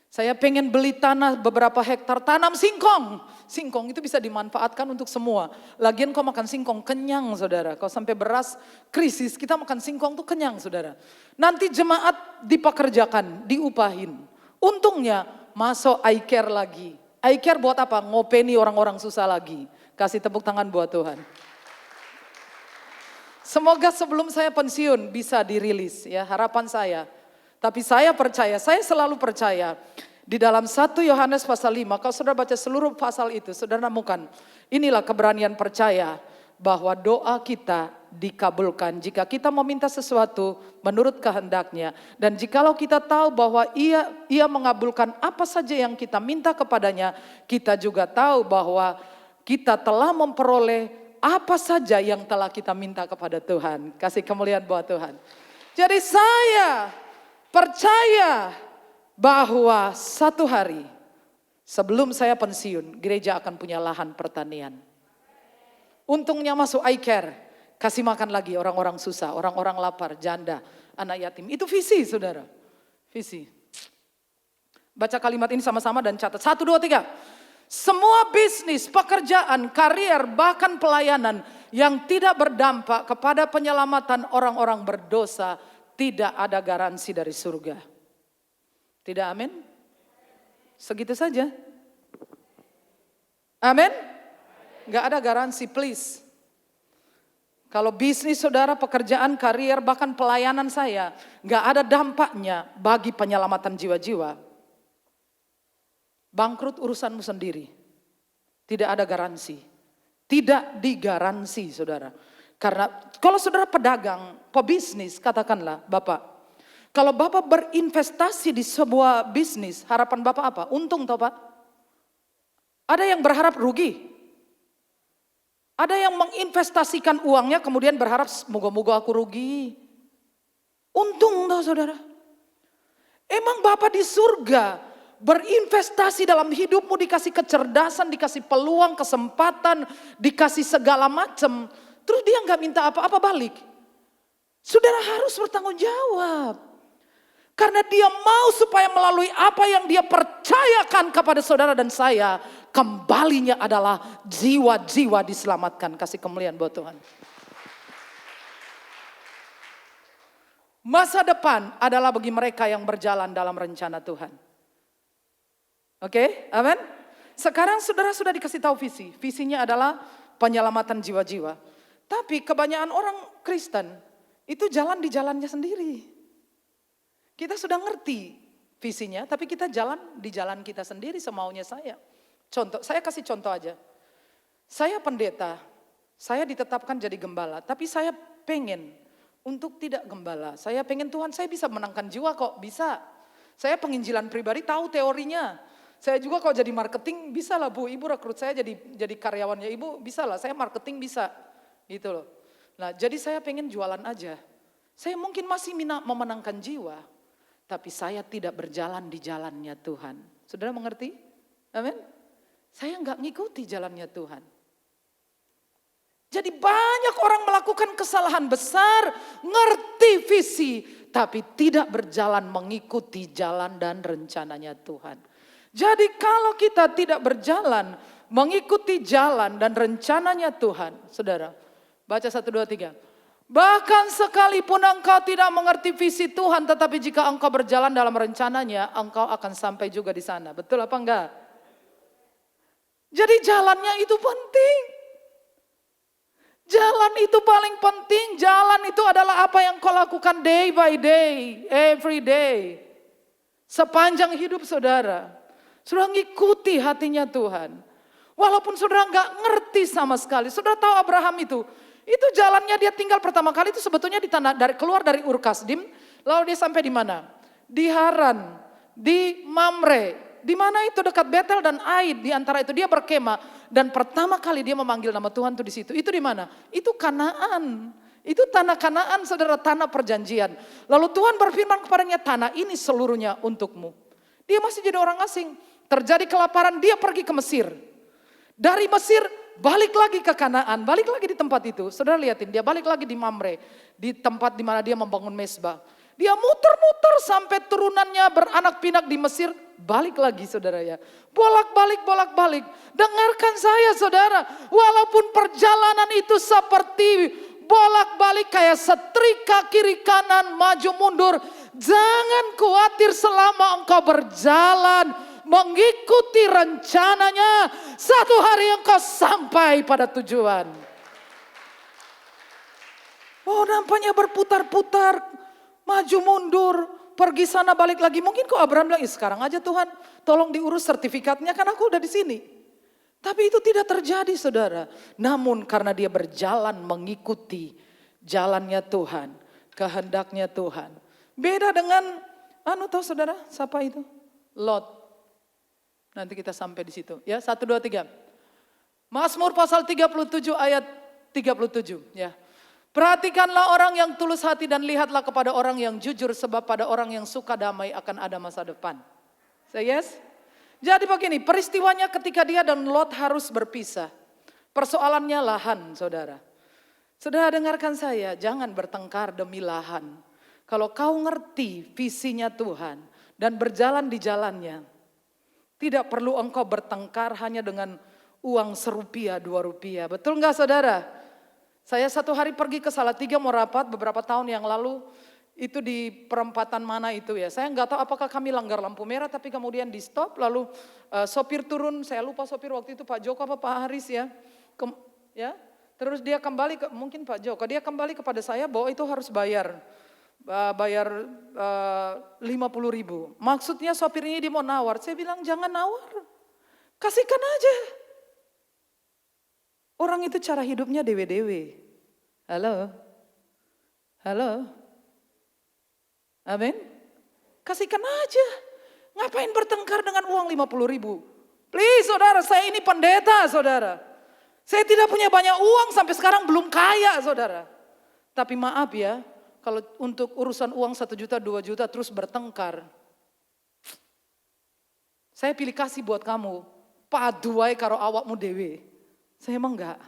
Saya pengen beli tanah beberapa hektar, tanam singkong. Singkong itu bisa dimanfaatkan untuk semua. Lagian kau makan singkong, kenyang saudara. Kau sampai beras krisis, kita makan singkong tuh kenyang saudara. Nanti jemaat dipekerjakan, diupahin. Untungnya masuk iCare lagi. iCare buat apa? Ngopeni orang-orang susah lagi. Kasih tepuk tangan buat Tuhan. Semoga sebelum saya pensiun bisa dirilis ya, harapan saya. Tapi saya percaya, saya selalu percaya. Di dalam 1 Yohanes pasal 5, kalau saudara baca seluruh pasal itu, saudara nemukan. Inilah keberanian percaya bahwa doa kita dikabulkan jika kita meminta sesuatu menurut kehendaknya. Dan jikalau kita tahu bahwa ia mengabulkan apa saja yang kita minta kepadanya, kita juga tahu bahwa kita telah memperoleh apa saja yang telah kita minta kepada Tuhan. Kasih kemuliaan buat Tuhan. Jadi saya percaya bahwa satu hari sebelum saya pensiun, gereja akan punya lahan pertanian. Untungnya masuk iCare, kasih makan lagi orang-orang susah, orang-orang lapar, janda, anak yatim. Itu visi saudara, visi. Baca kalimat ini sama-sama dan catat. 1, 2, 3. Semua bisnis, pekerjaan, karier, bahkan pelayanan yang tidak berdampak kepada penyelamatan orang-orang berdosa, tidak ada garansi dari surga. Tidak amin? Segitu saja. Amin? Gak ada garansi, please. Kalau bisnis saudara, pekerjaan, karier, bahkan pelayanan saya, gak ada dampaknya bagi penyelamatan jiwa-jiwa. Bangkrut urusanmu sendiri. Tidak ada garansi. Tidak digaransi saudara. Karena kalau saudara pedagang, pebisnis, katakanlah Bapak. Kalau Bapak berinvestasi di sebuah bisnis, harapan Bapak apa? Untung toh Pak? Ada yang berharap rugi. Ada yang menginvestasikan uangnya kemudian berharap moga-moga aku rugi. Untung toh saudara. Emang Bapak di surga berinvestasi dalam hidupmu, dikasih kecerdasan, dikasih peluang, kesempatan, dikasih segala macam. Terus dia nggak minta apa-apa balik. Saudara harus bertanggung jawab. Karena dia mau supaya melalui apa yang dia percayakan kepada saudara dan saya, kembalinya adalah jiwa-jiwa diselamatkan. Kasih kemuliaan buat Tuhan. Masa depan adalah bagi mereka yang berjalan dalam rencana Tuhan. Oke, amin. Sekarang saudara sudah dikasih tahu visi. Visinya adalah penyelamatan jiwa-jiwa. Tapi kebanyakan orang Kristen itu jalan di jalannya sendiri. Kita sudah ngerti visinya, tapi kita jalan di jalan kita sendiri semaunya saya. Contoh, saya kasih contoh aja. Saya pendeta, saya ditetapkan jadi gembala, tapi saya pengen untuk tidak gembala. Saya pengen Tuhan, saya bisa menangkan jiwa kok, bisa. Saya penginjilan pribadi tahu teorinya. Saya juga kalau jadi marketing bisa lah Bu, Ibu rekrut saya jadi karyawannya Ibu, bisa lah. Saya marketing bisa, gitu loh. Nah jadi saya pengen jualan aja. Saya mungkin masih memenangkan jiwa, tapi saya tidak berjalan di jalannya Tuhan. Saudara mengerti? Amin. Saya nggak ngikuti jalannya Tuhan. Jadi banyak orang melakukan kesalahan besar, ngerti visi, tapi tidak berjalan mengikuti jalan dan rencananya Tuhan. Jadi kalau kita tidak berjalan mengikuti jalan dan rencananya Tuhan, saudara, baca 1, 2, 3. Bahkan sekalipun engkau tidak mengerti visi Tuhan, tetapi jika engkau berjalan dalam rencananya, engkau akan sampai juga di sana. Betul apa enggak? Jadi jalannya itu penting. Jalan itu paling penting. Jalan itu adalah apa yang kau lakukan day by day, every day. Sepanjang hidup saudara. Saudara ngikuti hatinya Tuhan. Walaupun saudara nggak ngerti sama sekali. Saudara tahu Abraham itu jalannya dia tinggal pertama kali itu sebetulnya di tanah keluar dari Ur Kasdim, lalu dia sampai di mana? Di Haran, di Mamre, di mana itu dekat Betel dan Ai, di antara itu dia berkemah dan pertama kali dia memanggil nama Tuhan tuh di situ. Itu di mana? Itu Kanaan. Itu tanah Kanaan, saudara, tanah perjanjian. Lalu Tuhan berfirman kepadanya, tanah ini seluruhnya untukmu. Dia masih jadi orang asing. Terjadi kelaparan, dia pergi ke Mesir. Dari Mesir balik lagi ke Kanaan, balik lagi di tempat itu. Saudara lihatin, dia balik lagi di Mamre, di tempat di mana dia membangun mesbah. Dia muter-muter sampai turunannya beranak pinak di Mesir, balik lagi saudara ya. Bolak-balik, bolak-balik. Dengarkan saya saudara, walaupun perjalanan itu seperti bolak-balik kayak setrika kiri kanan maju mundur. Jangan khawatir selama engkau berjalan mengikuti rencananya. Satu hari engkau sampai pada tujuan. Oh nampaknya berputar-putar, maju mundur, pergi sana balik lagi. Mungkin kok Abraham bilang, sekarang aja Tuhan tolong diurus sertifikatnya kan aku udah di sini. Tapi itu tidak terjadi saudara. Namun karena dia berjalan mengikuti jalannya Tuhan, kehendaknya Tuhan. Beda dengan, tahu saudara, siapa itu? Lot. Nanti kita sampai di situ. Ya, 1, 2, 3. Mazmur pasal 37 ayat 37. Ya. Perhatikanlah orang yang tulus hati dan lihatlah kepada orang yang jujur, sebab pada orang yang suka damai akan ada masa depan. Say yes? Jadi begini, peristiwanya ketika dia dan Lot harus berpisah. Persoalannya lahan, saudara. Saudara dengarkan saya, jangan bertengkar demi lahan. Kalau kau ngerti visinya Tuhan dan berjalan di jalannya, tidak perlu engkau bertengkar hanya dengan uang ₹1, ₹2. Betul enggak saudara? Saya satu hari pergi ke Salatiga mau rapat beberapa tahun yang lalu. Itu di perempatan mana itu ya. Saya enggak tahu apakah kami langgar lampu merah tapi kemudian di stop. Lalu sopir turun, saya lupa sopir waktu itu Pak Joko apa Pak Haris ya. Ya. Terus dia kembali ke, mungkin Pak Joko, dia kembali kepada saya bahwa itu harus bayar 50.000. Maksudnya sopir ini dia mau nawar. Saya bilang jangan nawar, kasihkan aja. Orang itu cara hidupnya dewe-dewe. Halo, halo, amin. Kasihkan aja. Ngapain bertengkar dengan uang 50.000? Please saudara, saya ini pendeta saudara. Saya tidak punya banyak uang sampai sekarang belum kaya saudara. Tapi maaf ya, kalau untuk urusan uang 1 juta, 2 juta terus bertengkar. Saya pilih kasih buat kamu. Paduai karo awakmu dewe. Saya emang enggak.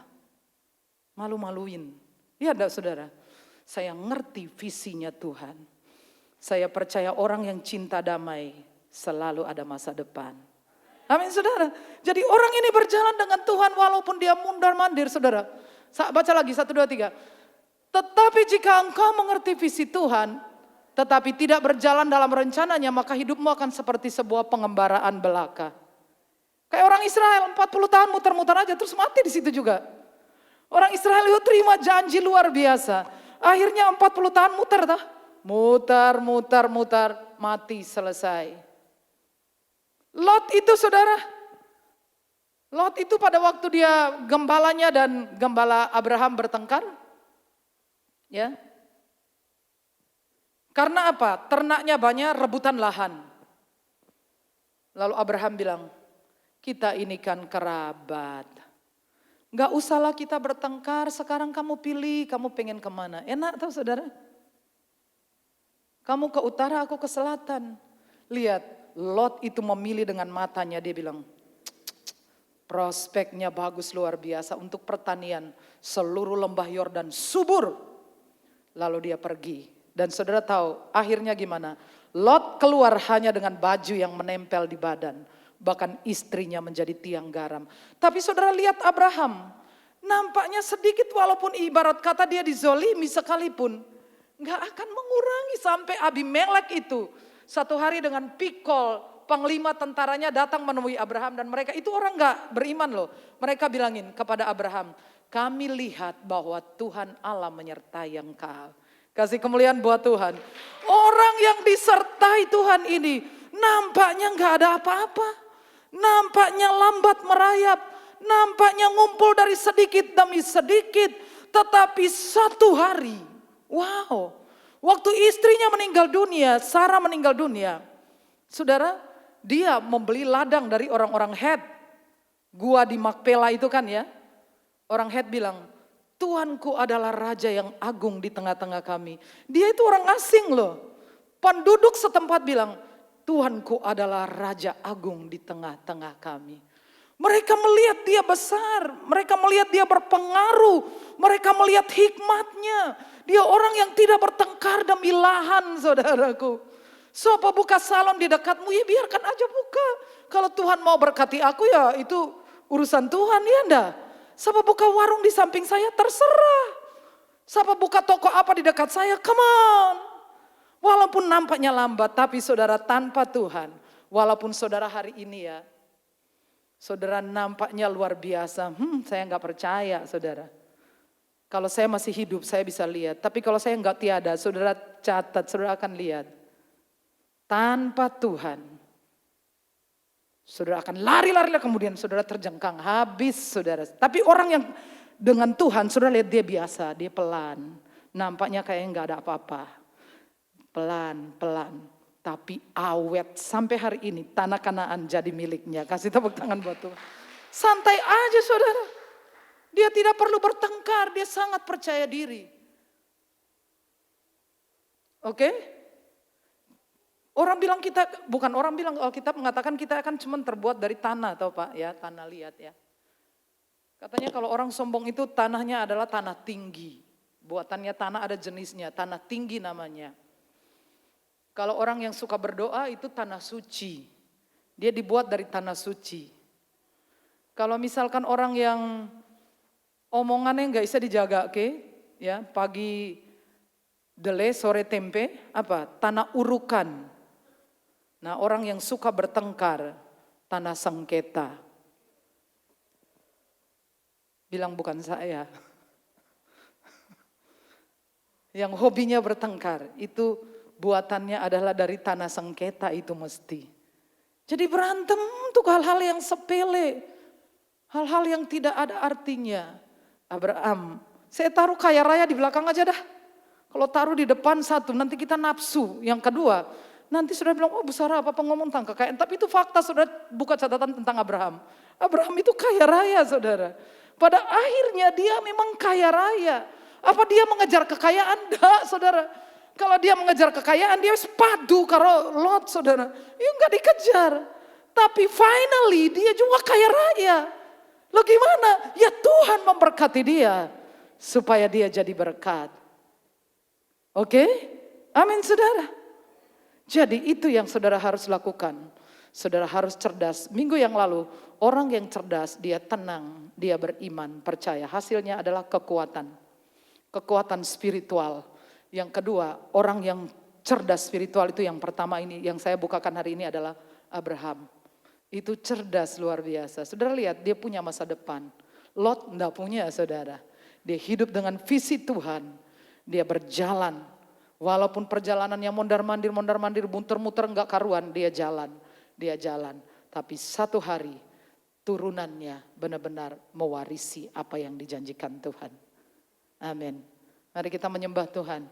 Malu-maluin. Iya enggak saudara? Saya ngerti visinya Tuhan. Saya percaya orang yang cinta damai selalu ada masa depan. Amin saudara. Jadi orang ini berjalan dengan Tuhan walaupun dia mundar-mandir saudara. Baca lagi 1, 2, 3. Tetapi jika engkau mengerti visi Tuhan, tetapi tidak berjalan dalam rencananya, maka hidupmu akan seperti sebuah pengembaraan belaka. Kayak orang Israel 40 tahun muter-muter aja terus mati di situ juga. Orang Israel itu terima janji luar biasa. Akhirnya 40 tahun muter toh. Muter, mati selesai. Lot itu saudara. Lot itu pada waktu dia gembalanya dan gembala Abraham bertengkar. Ya. Karena apa? Ternaknya banyak, rebutan lahan. Lalu Abraham bilang, kita ini kan kerabat. Gak usahlah kita bertengkar, sekarang kamu pilih, kamu pengen kemana. Enak tau saudara? Kamu ke utara, aku ke selatan. Lihat, Lot itu memilih dengan matanya, dia bilang, prospeknya bagus luar biasa untuk pertanian. Seluruh lembah Yordan subur. Lalu dia pergi. Dan saudara tahu akhirnya gimana? Lot keluar hanya dengan baju yang menempel di badan. Bahkan istrinya menjadi tiang garam. Tapi saudara lihat Abraham. Nampaknya sedikit walaupun ibarat kata dia dizolimi sekalipun. Gak akan mengurangi sampai Abimelek itu. Satu hari dengan Pikol, panglima tentaranya datang menemui Abraham. Dan mereka itu orang gak beriman loh. Mereka bilangin kepada Abraham. Kami lihat bahwa Tuhan Allah menyertai engkau. Kasih kemuliaan buat Tuhan. Orang yang disertai Tuhan ini nampaknya gak ada apa-apa. Nampaknya lambat merayap, nampaknya ngumpul dari sedikit demi sedikit. Tetapi satu hari, wow, waktu istrinya meninggal dunia, Sarah meninggal dunia. Saudara, dia membeli ladang dari orang-orang Het. Gua di Makpela itu kan ya. Orang Het bilang, Tuanku adalah raja yang agung di tengah-tengah kami. Dia itu orang asing loh. Penduduk setempat bilang, Tuhanku adalah raja agung di tengah-tengah kami. Mereka melihat dia besar, mereka melihat dia berpengaruh, mereka melihat hikmatnya. Dia orang yang tidak bertengkar demi lahan, saudaraku. Siapa buka salon di dekatmu, ya biarkan aja buka. Kalau Tuhan mau berkati aku ya itu urusan Tuhan, ya enggak. Siapa buka warung di samping saya, terserah. Siapa buka toko apa di dekat saya, come on. Walaupun nampaknya lambat, tapi saudara tanpa Tuhan. Walaupun saudara hari ini ya, saudara nampaknya luar biasa. Saya nggak percaya saudara. Kalau saya masih hidup saya bisa lihat. Tapi kalau saya nggak tiada, saudara catat, saudara akan lihat. Tanpa Tuhan, saudara akan lari-lari kemudian saudara terjengkang, habis saudara. Tapi orang yang dengan Tuhan, saudara lihat dia biasa, dia pelan. Nampaknya kayaknya nggak ada apa-apa. Pelan-pelan, tapi awet sampai hari ini tanah Kanaan jadi miliknya. Kasih tepuk tangan buat Tuhan. Santai aja saudara. Dia tidak perlu bertengkar, dia sangat percaya diri. Oke? Orang bilang kita, bukan orang bilang, Alkitab mengatakan kita akan cuma terbuat dari tanah, tahu Pak ya, tanah liat ya. Katanya kalau orang sombong itu tanahnya adalah tanah tinggi. Buatannya tanah ada jenisnya, tanah tinggi namanya. Kalau orang yang suka berdoa itu tanah suci. Dia dibuat dari tanah suci. Kalau misalkan orang yang omongannya nggak bisa dijaga, ya pagi dele, sore tempe, apa? Tanah urukan. Nah orang yang suka bertengkar, tanah sengketa. Bilang bukan saya. Yang hobinya bertengkar itu buatannya adalah dari tanah sengketa itu mesti. Jadi berantem untuk hal-hal yang sepele. Hal-hal yang tidak ada artinya. Abraham, saya taruh kaya raya di belakang aja dah. Kalau taruh di depan satu, nanti kita nafsu. Yang kedua, nanti sudah bilang, oh besar apa ngomong tentang kekayaan. Tapi itu fakta, saudara buka catatan tentang Abraham. Abraham itu kaya raya saudara. Pada akhirnya dia memang kaya raya. Apa dia mengejar kekayaan? Enggak saudara. Kalau dia mengejar kekayaan, dia sepadu kalau Lot saudara. Ya enggak dikejar. Tapi finally dia juga kaya raya. Loh gimana? Ya Tuhan memberkati dia. Supaya dia jadi berkat. Oke? Amin saudara. Jadi itu yang saudara harus lakukan. Saudara harus cerdas. Minggu yang lalu, orang yang cerdas, dia tenang, dia beriman, percaya. Hasilnya adalah kekuatan. Kekuatan spiritual. Yang kedua, orang yang cerdas spiritual itu yang pertama ini, yang saya bukakan hari ini adalah Abraham. Itu cerdas luar biasa. Saudara lihat, dia punya masa depan. Lot enggak punya, saudara. Dia hidup dengan visi Tuhan. Dia berjalan. Walaupun perjalanannya mondar-mandir, muter-muter enggak karuan, dia jalan. Dia jalan. Tapi satu hari turunannya benar-benar mewarisi apa yang dijanjikan Tuhan. Amin. Mari kita menyembah Tuhan.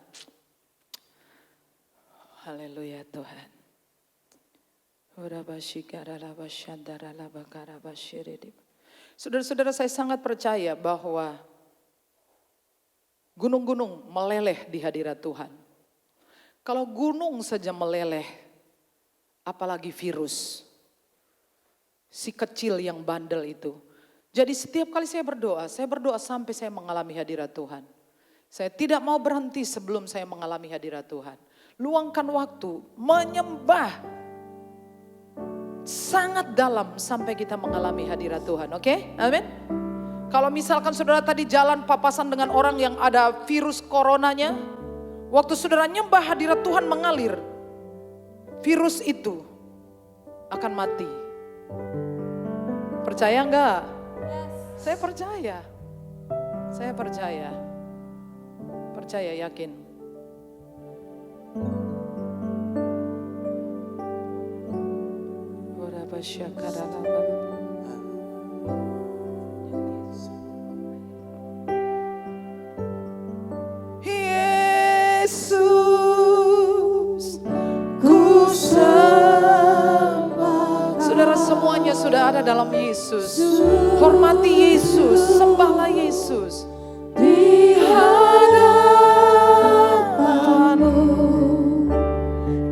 Haleluya Tuhan. Saudara-saudara, saya sangat percaya bahwa gunung-gunung meleleh di hadirat Tuhan. Kalau gunung saja meleleh, apalagi virus. Si kecil yang bandel itu. Jadi setiap kali saya berdoa sampai saya mengalami hadirat Tuhan. Saya tidak mau berhenti sebelum saya mengalami hadirat Tuhan. Luangkan waktu menyembah sangat dalam sampai kita mengalami hadirat Tuhan. Oke? Amin. Kalau misalkan saudara tadi jalan papasan dengan orang yang ada virus coronanya, waktu saudara nyembah hadirat Tuhan mengalir, virus itu akan mati. Percaya enggak? Saya percaya. Saya percaya. Percaya, yakin. Yesus, ku sembah. Saudara, semuanya sudah ada dalam Yesus. Hormati Yesus, sembahlah Yesus. Di hadapanmu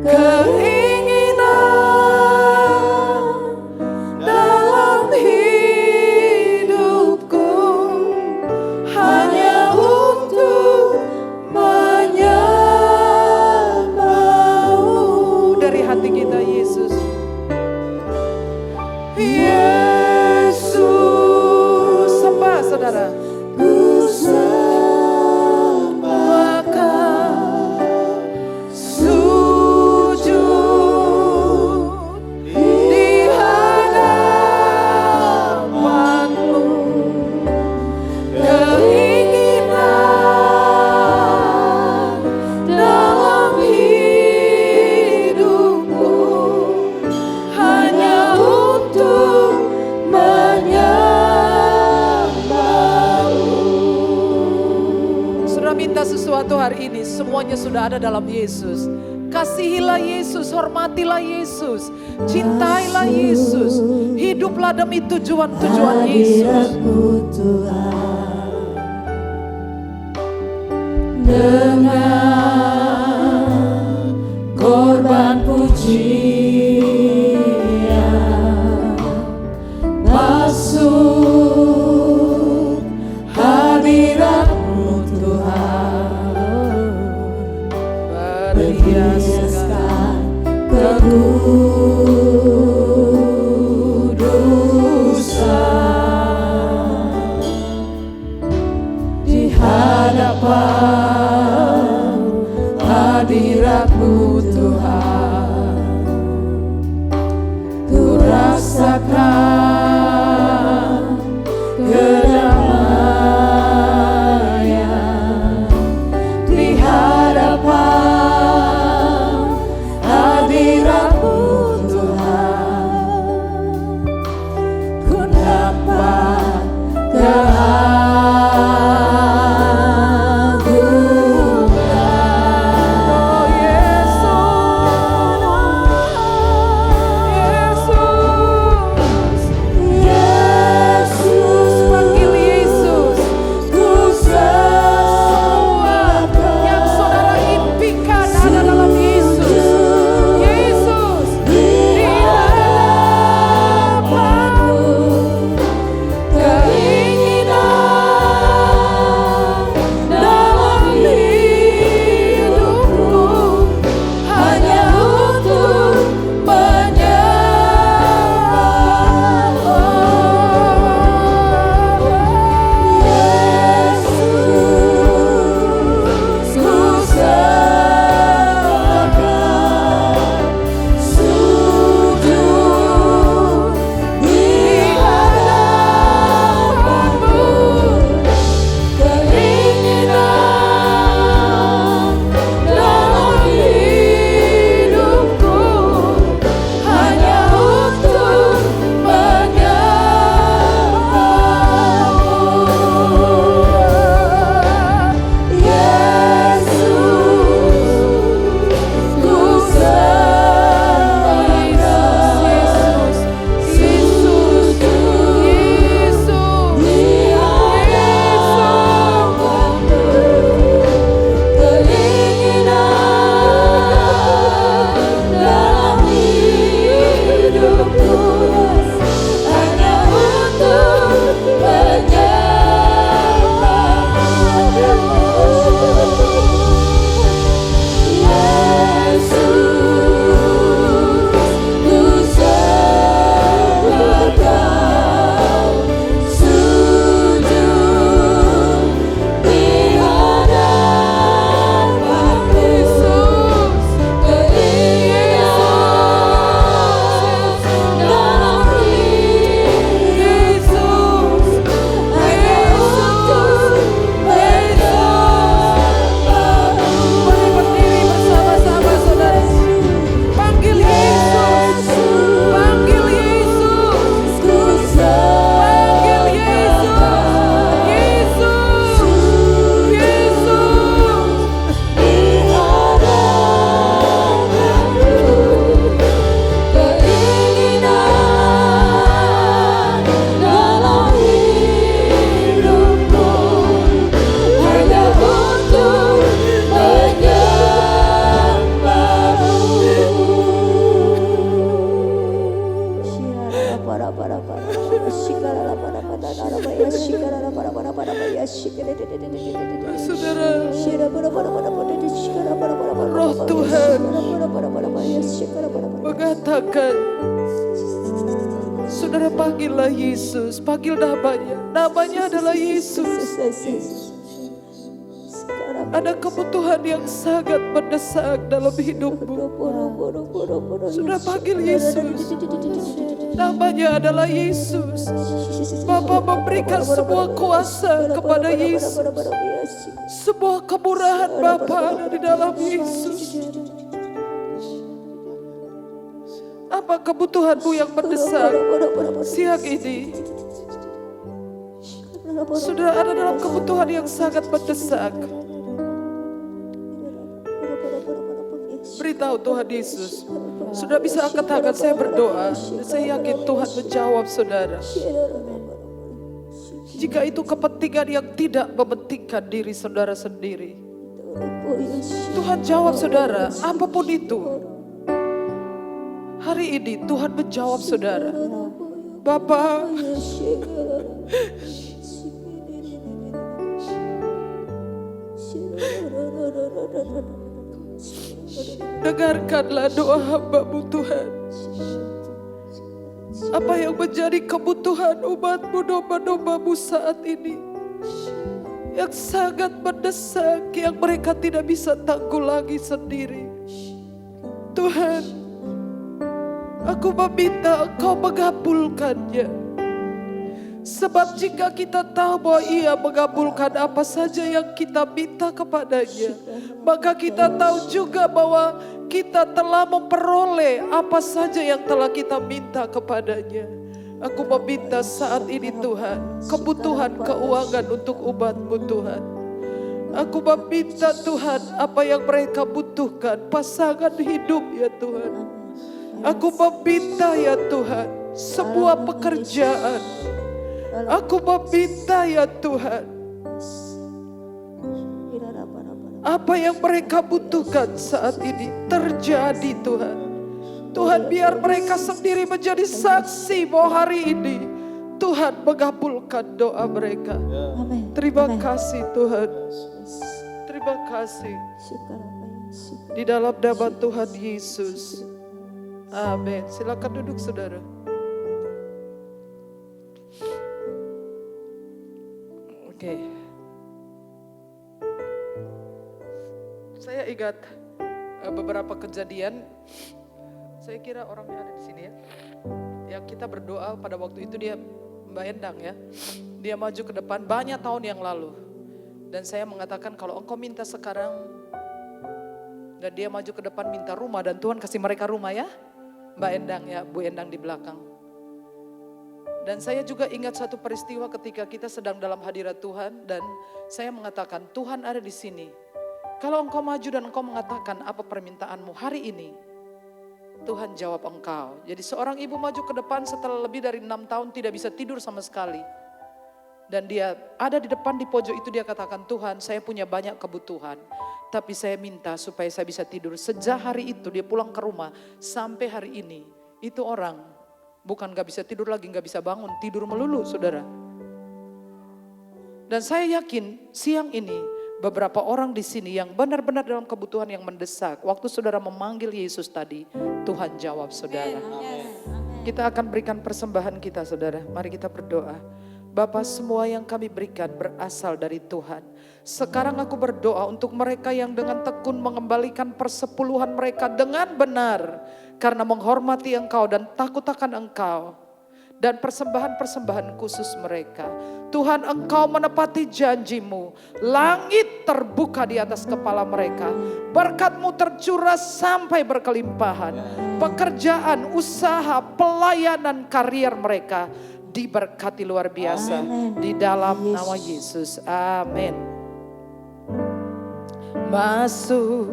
keinginan dalam hidupku hanya untuk menyembahmu. Dari hati kita Yesus. Yesus, Sembah saudara. ku sembahkan, sujud di hadapanmu, keinginan dalam hidupku hanya untuk menyembahmu. Saudara minta sesuatu hari ini, semuanya sudah ada dalam Yesus. Kasihilah Yesus, hormatilah Yesus, cintailah Yesus, hiduplah demi tujuan-tujuan Yesus. Hadiratmu Tuhan, dengan korban pujian masuk hadiratmu Tuhan, berhiaskan kekudusan di hadapan hadiratmu Tuhan, ku rasakan kedamaian di hadapan hadiratmu Tuhan. Saudara, Roh Tuhan mengatakan, saudara panggillah Yesus, panggil namanya. Namanya adalah Yesus. Ada kebutuhan yang sangat mendesak dalam hidupmu. Sudah panggil Yesus. Namanya adalah Yesus. Bapa memberikan sebuah kuasa kepada Yesus. Sebuah kemurahan Bapa ada di dalam Yesus. Apa kebutuhanmu yang mendesak siang ini? Sudah ada dalam kebutuhan yang sangat mendesak. Beritahu Tuhan Yesus. Sudah bisa angkat tangan, saya berdoa. Saya yakin Tuhan menjawab saudara. Jika itu kepentingan yang tidak mementingkan diri saudara sendiri, Tuhan jawab saudara, apapun itu. Hari ini Tuhan menjawab saudara. Bapa, dengarkanlah doa hamba-Mu Tuhan. Apa yang menjadi kebutuhan umat-Mu, domba-domba-Mu saat ini, yang sangat mendesak, yang mereka tidak bisa tanggulangi sendiri. Tuhan, aku meminta Engkau mengabulkannya. Sebab jika kita tahu bahwa Ia mengabulkan apa saja yang kita minta kepadanya, maka kita tahu juga bahwa kita telah memperoleh apa saja yang telah kita minta kepadanya. Aku meminta saat ini Tuhan, kebutuhan keuangan untuk umat-Mu Tuhan. Aku meminta Tuhan apa yang mereka butuhkan, pasangan hidup ya Tuhan. Aku meminta ya Tuhan, sebuah pekerjaan. Aku meminta ya Tuhan, apa yang mereka butuhkan saat ini terjadi Tuhan. Tuhan, biar mereka sendiri menjadi saksi bahwa hari ini Tuhan mengabulkan doa mereka. Terima kasih Tuhan. Terima kasih. Di dalam nama Tuhan Yesus. Amin. Silakan duduk saudara. Oke. Saya ingat beberapa kejadian. Saya kira orang yang ada di sini ya, yang kita berdoa pada waktu itu dia Mbak Endang ya. Dia maju ke depan banyak tahun yang lalu. Dan saya mengatakan kalau engkau minta sekarang, dan dia maju ke depan minta rumah dan Tuhan kasih mereka rumah ya. Mbak Endang ya, Bu Endang di belakang. Dan saya juga ingat satu peristiwa ketika kita sedang dalam hadirat Tuhan dan saya mengatakan Tuhan ada di sini. Kalau engkau maju dan engkau mengatakan apa permintaanmu hari ini, Tuhan jawab engkau. Jadi seorang ibu maju ke depan setelah lebih dari 6 tahun tidak bisa tidur sama sekali. Dan dia ada di depan di pojok itu dia katakan, Tuhan saya punya banyak kebutuhan. Tapi saya minta supaya saya bisa tidur. Sejak hari itu dia pulang ke rumah sampai hari ini. Itu orang bukan gak bisa tidur lagi, gak bisa bangun, tidur melulu saudara. Dan saya yakin siang ini beberapa orang di sini yang benar-benar dalam kebutuhan yang mendesak. Waktu saudara memanggil Yesus tadi, Tuhan jawab saudara. Kita akan berikan persembahan kita saudara. Mari kita berdoa. Bapa, semua yang kami berikan berasal dari Tuhan. Sekarang aku berdoa untuk mereka yang dengan tekun mengembalikan persepuluhan mereka dengan benar. Karena menghormati Engkau dan takut akan Engkau. Dan persembahan-persembahan khusus mereka. Tuhan, Engkau menepati janji-Mu. Langit terbuka di atas kepala mereka. Berkat-Mu tercurah sampai berkelimpahan. Pekerjaan, usaha, pelayanan, karier mereka diberkati luar biasa. Di dalam nama Yesus. Amin. Masuk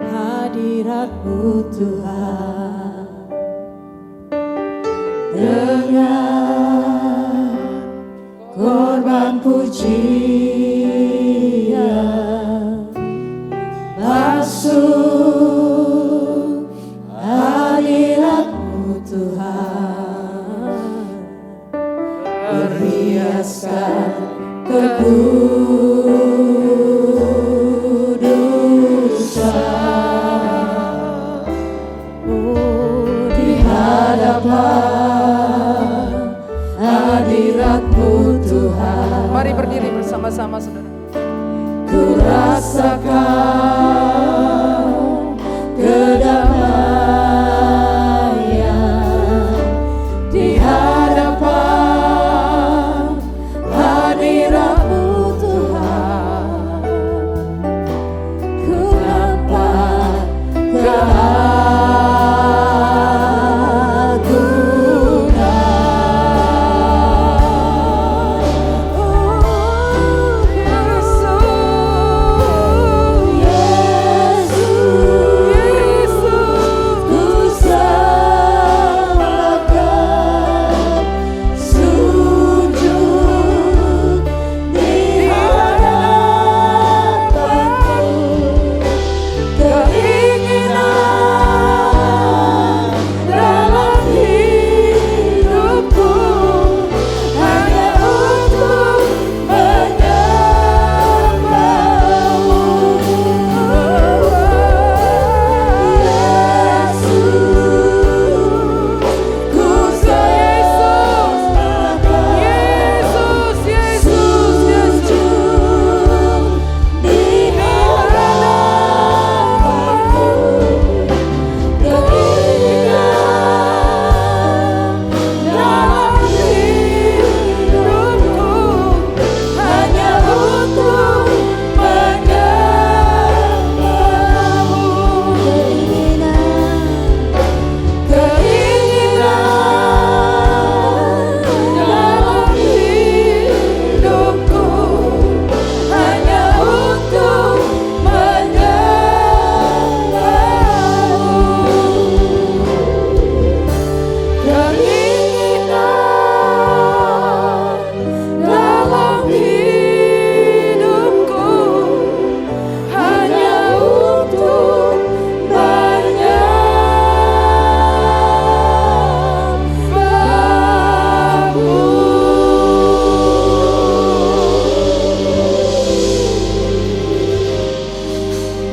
hadirat-Mu Tuhan dengan korban pujian. Masuk hadirat-Mu Tuhan, berhiaskan kekudus Bapa, hadirat-Mu Tuhan. Mari berdiri bersama-sama saudara. Ku rasakan kedamaian di hadapan hadirat-Mu Tuhan. Ku nampak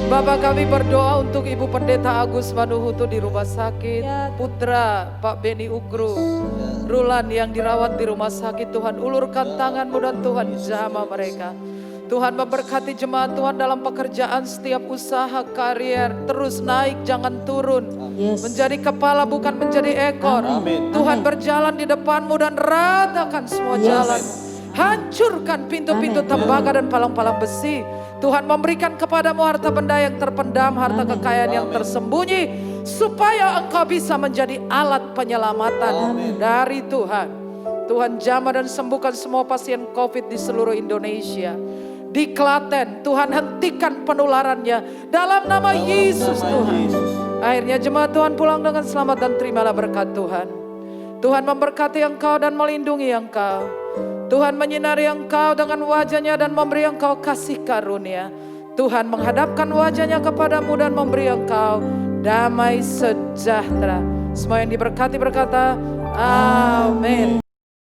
Bapak, kami berdoa untuk Ibu Pendeta Agus Manuhutu di rumah sakit, putra Pak Beni Ugru, Rulan yang dirawat di rumah sakit. Tuhan ulurkan tangan-Mu dan Tuhan jamah mereka. Tuhan memberkati jemaat Tuhan dalam pekerjaan, setiap usaha, karier, terus naik jangan turun. Menjadi kepala bukan menjadi ekor. Tuhan berjalan di depan-Mu dan ratakan semua jalan. Hancurkan pintu-pintu tembaga dan palang-palang besi. Tuhan memberikan kepadamu harta benda yang terpendam, harta kekayaan yang tersembunyi, supaya engkau bisa menjadi alat penyelamatan dari Tuhan. Tuhan jamah dan sembuhkan semua pasien COVID di seluruh Indonesia. Di Klaten, Tuhan hentikan penularannya dalam nama Yesus Tuhan. Akhirnya jemaat Tuhan pulang dengan selamat dan terimalah berkat Tuhan. Tuhan memberkati engkau dan melindungi engkau. Tuhan menyinari engkau dengan wajahnya dan memberi engkau kasih karunia. Tuhan menghadapkan wajahnya kepadamu dan memberi engkau damai sejahtera. Semua yang diberkati berkata, amin.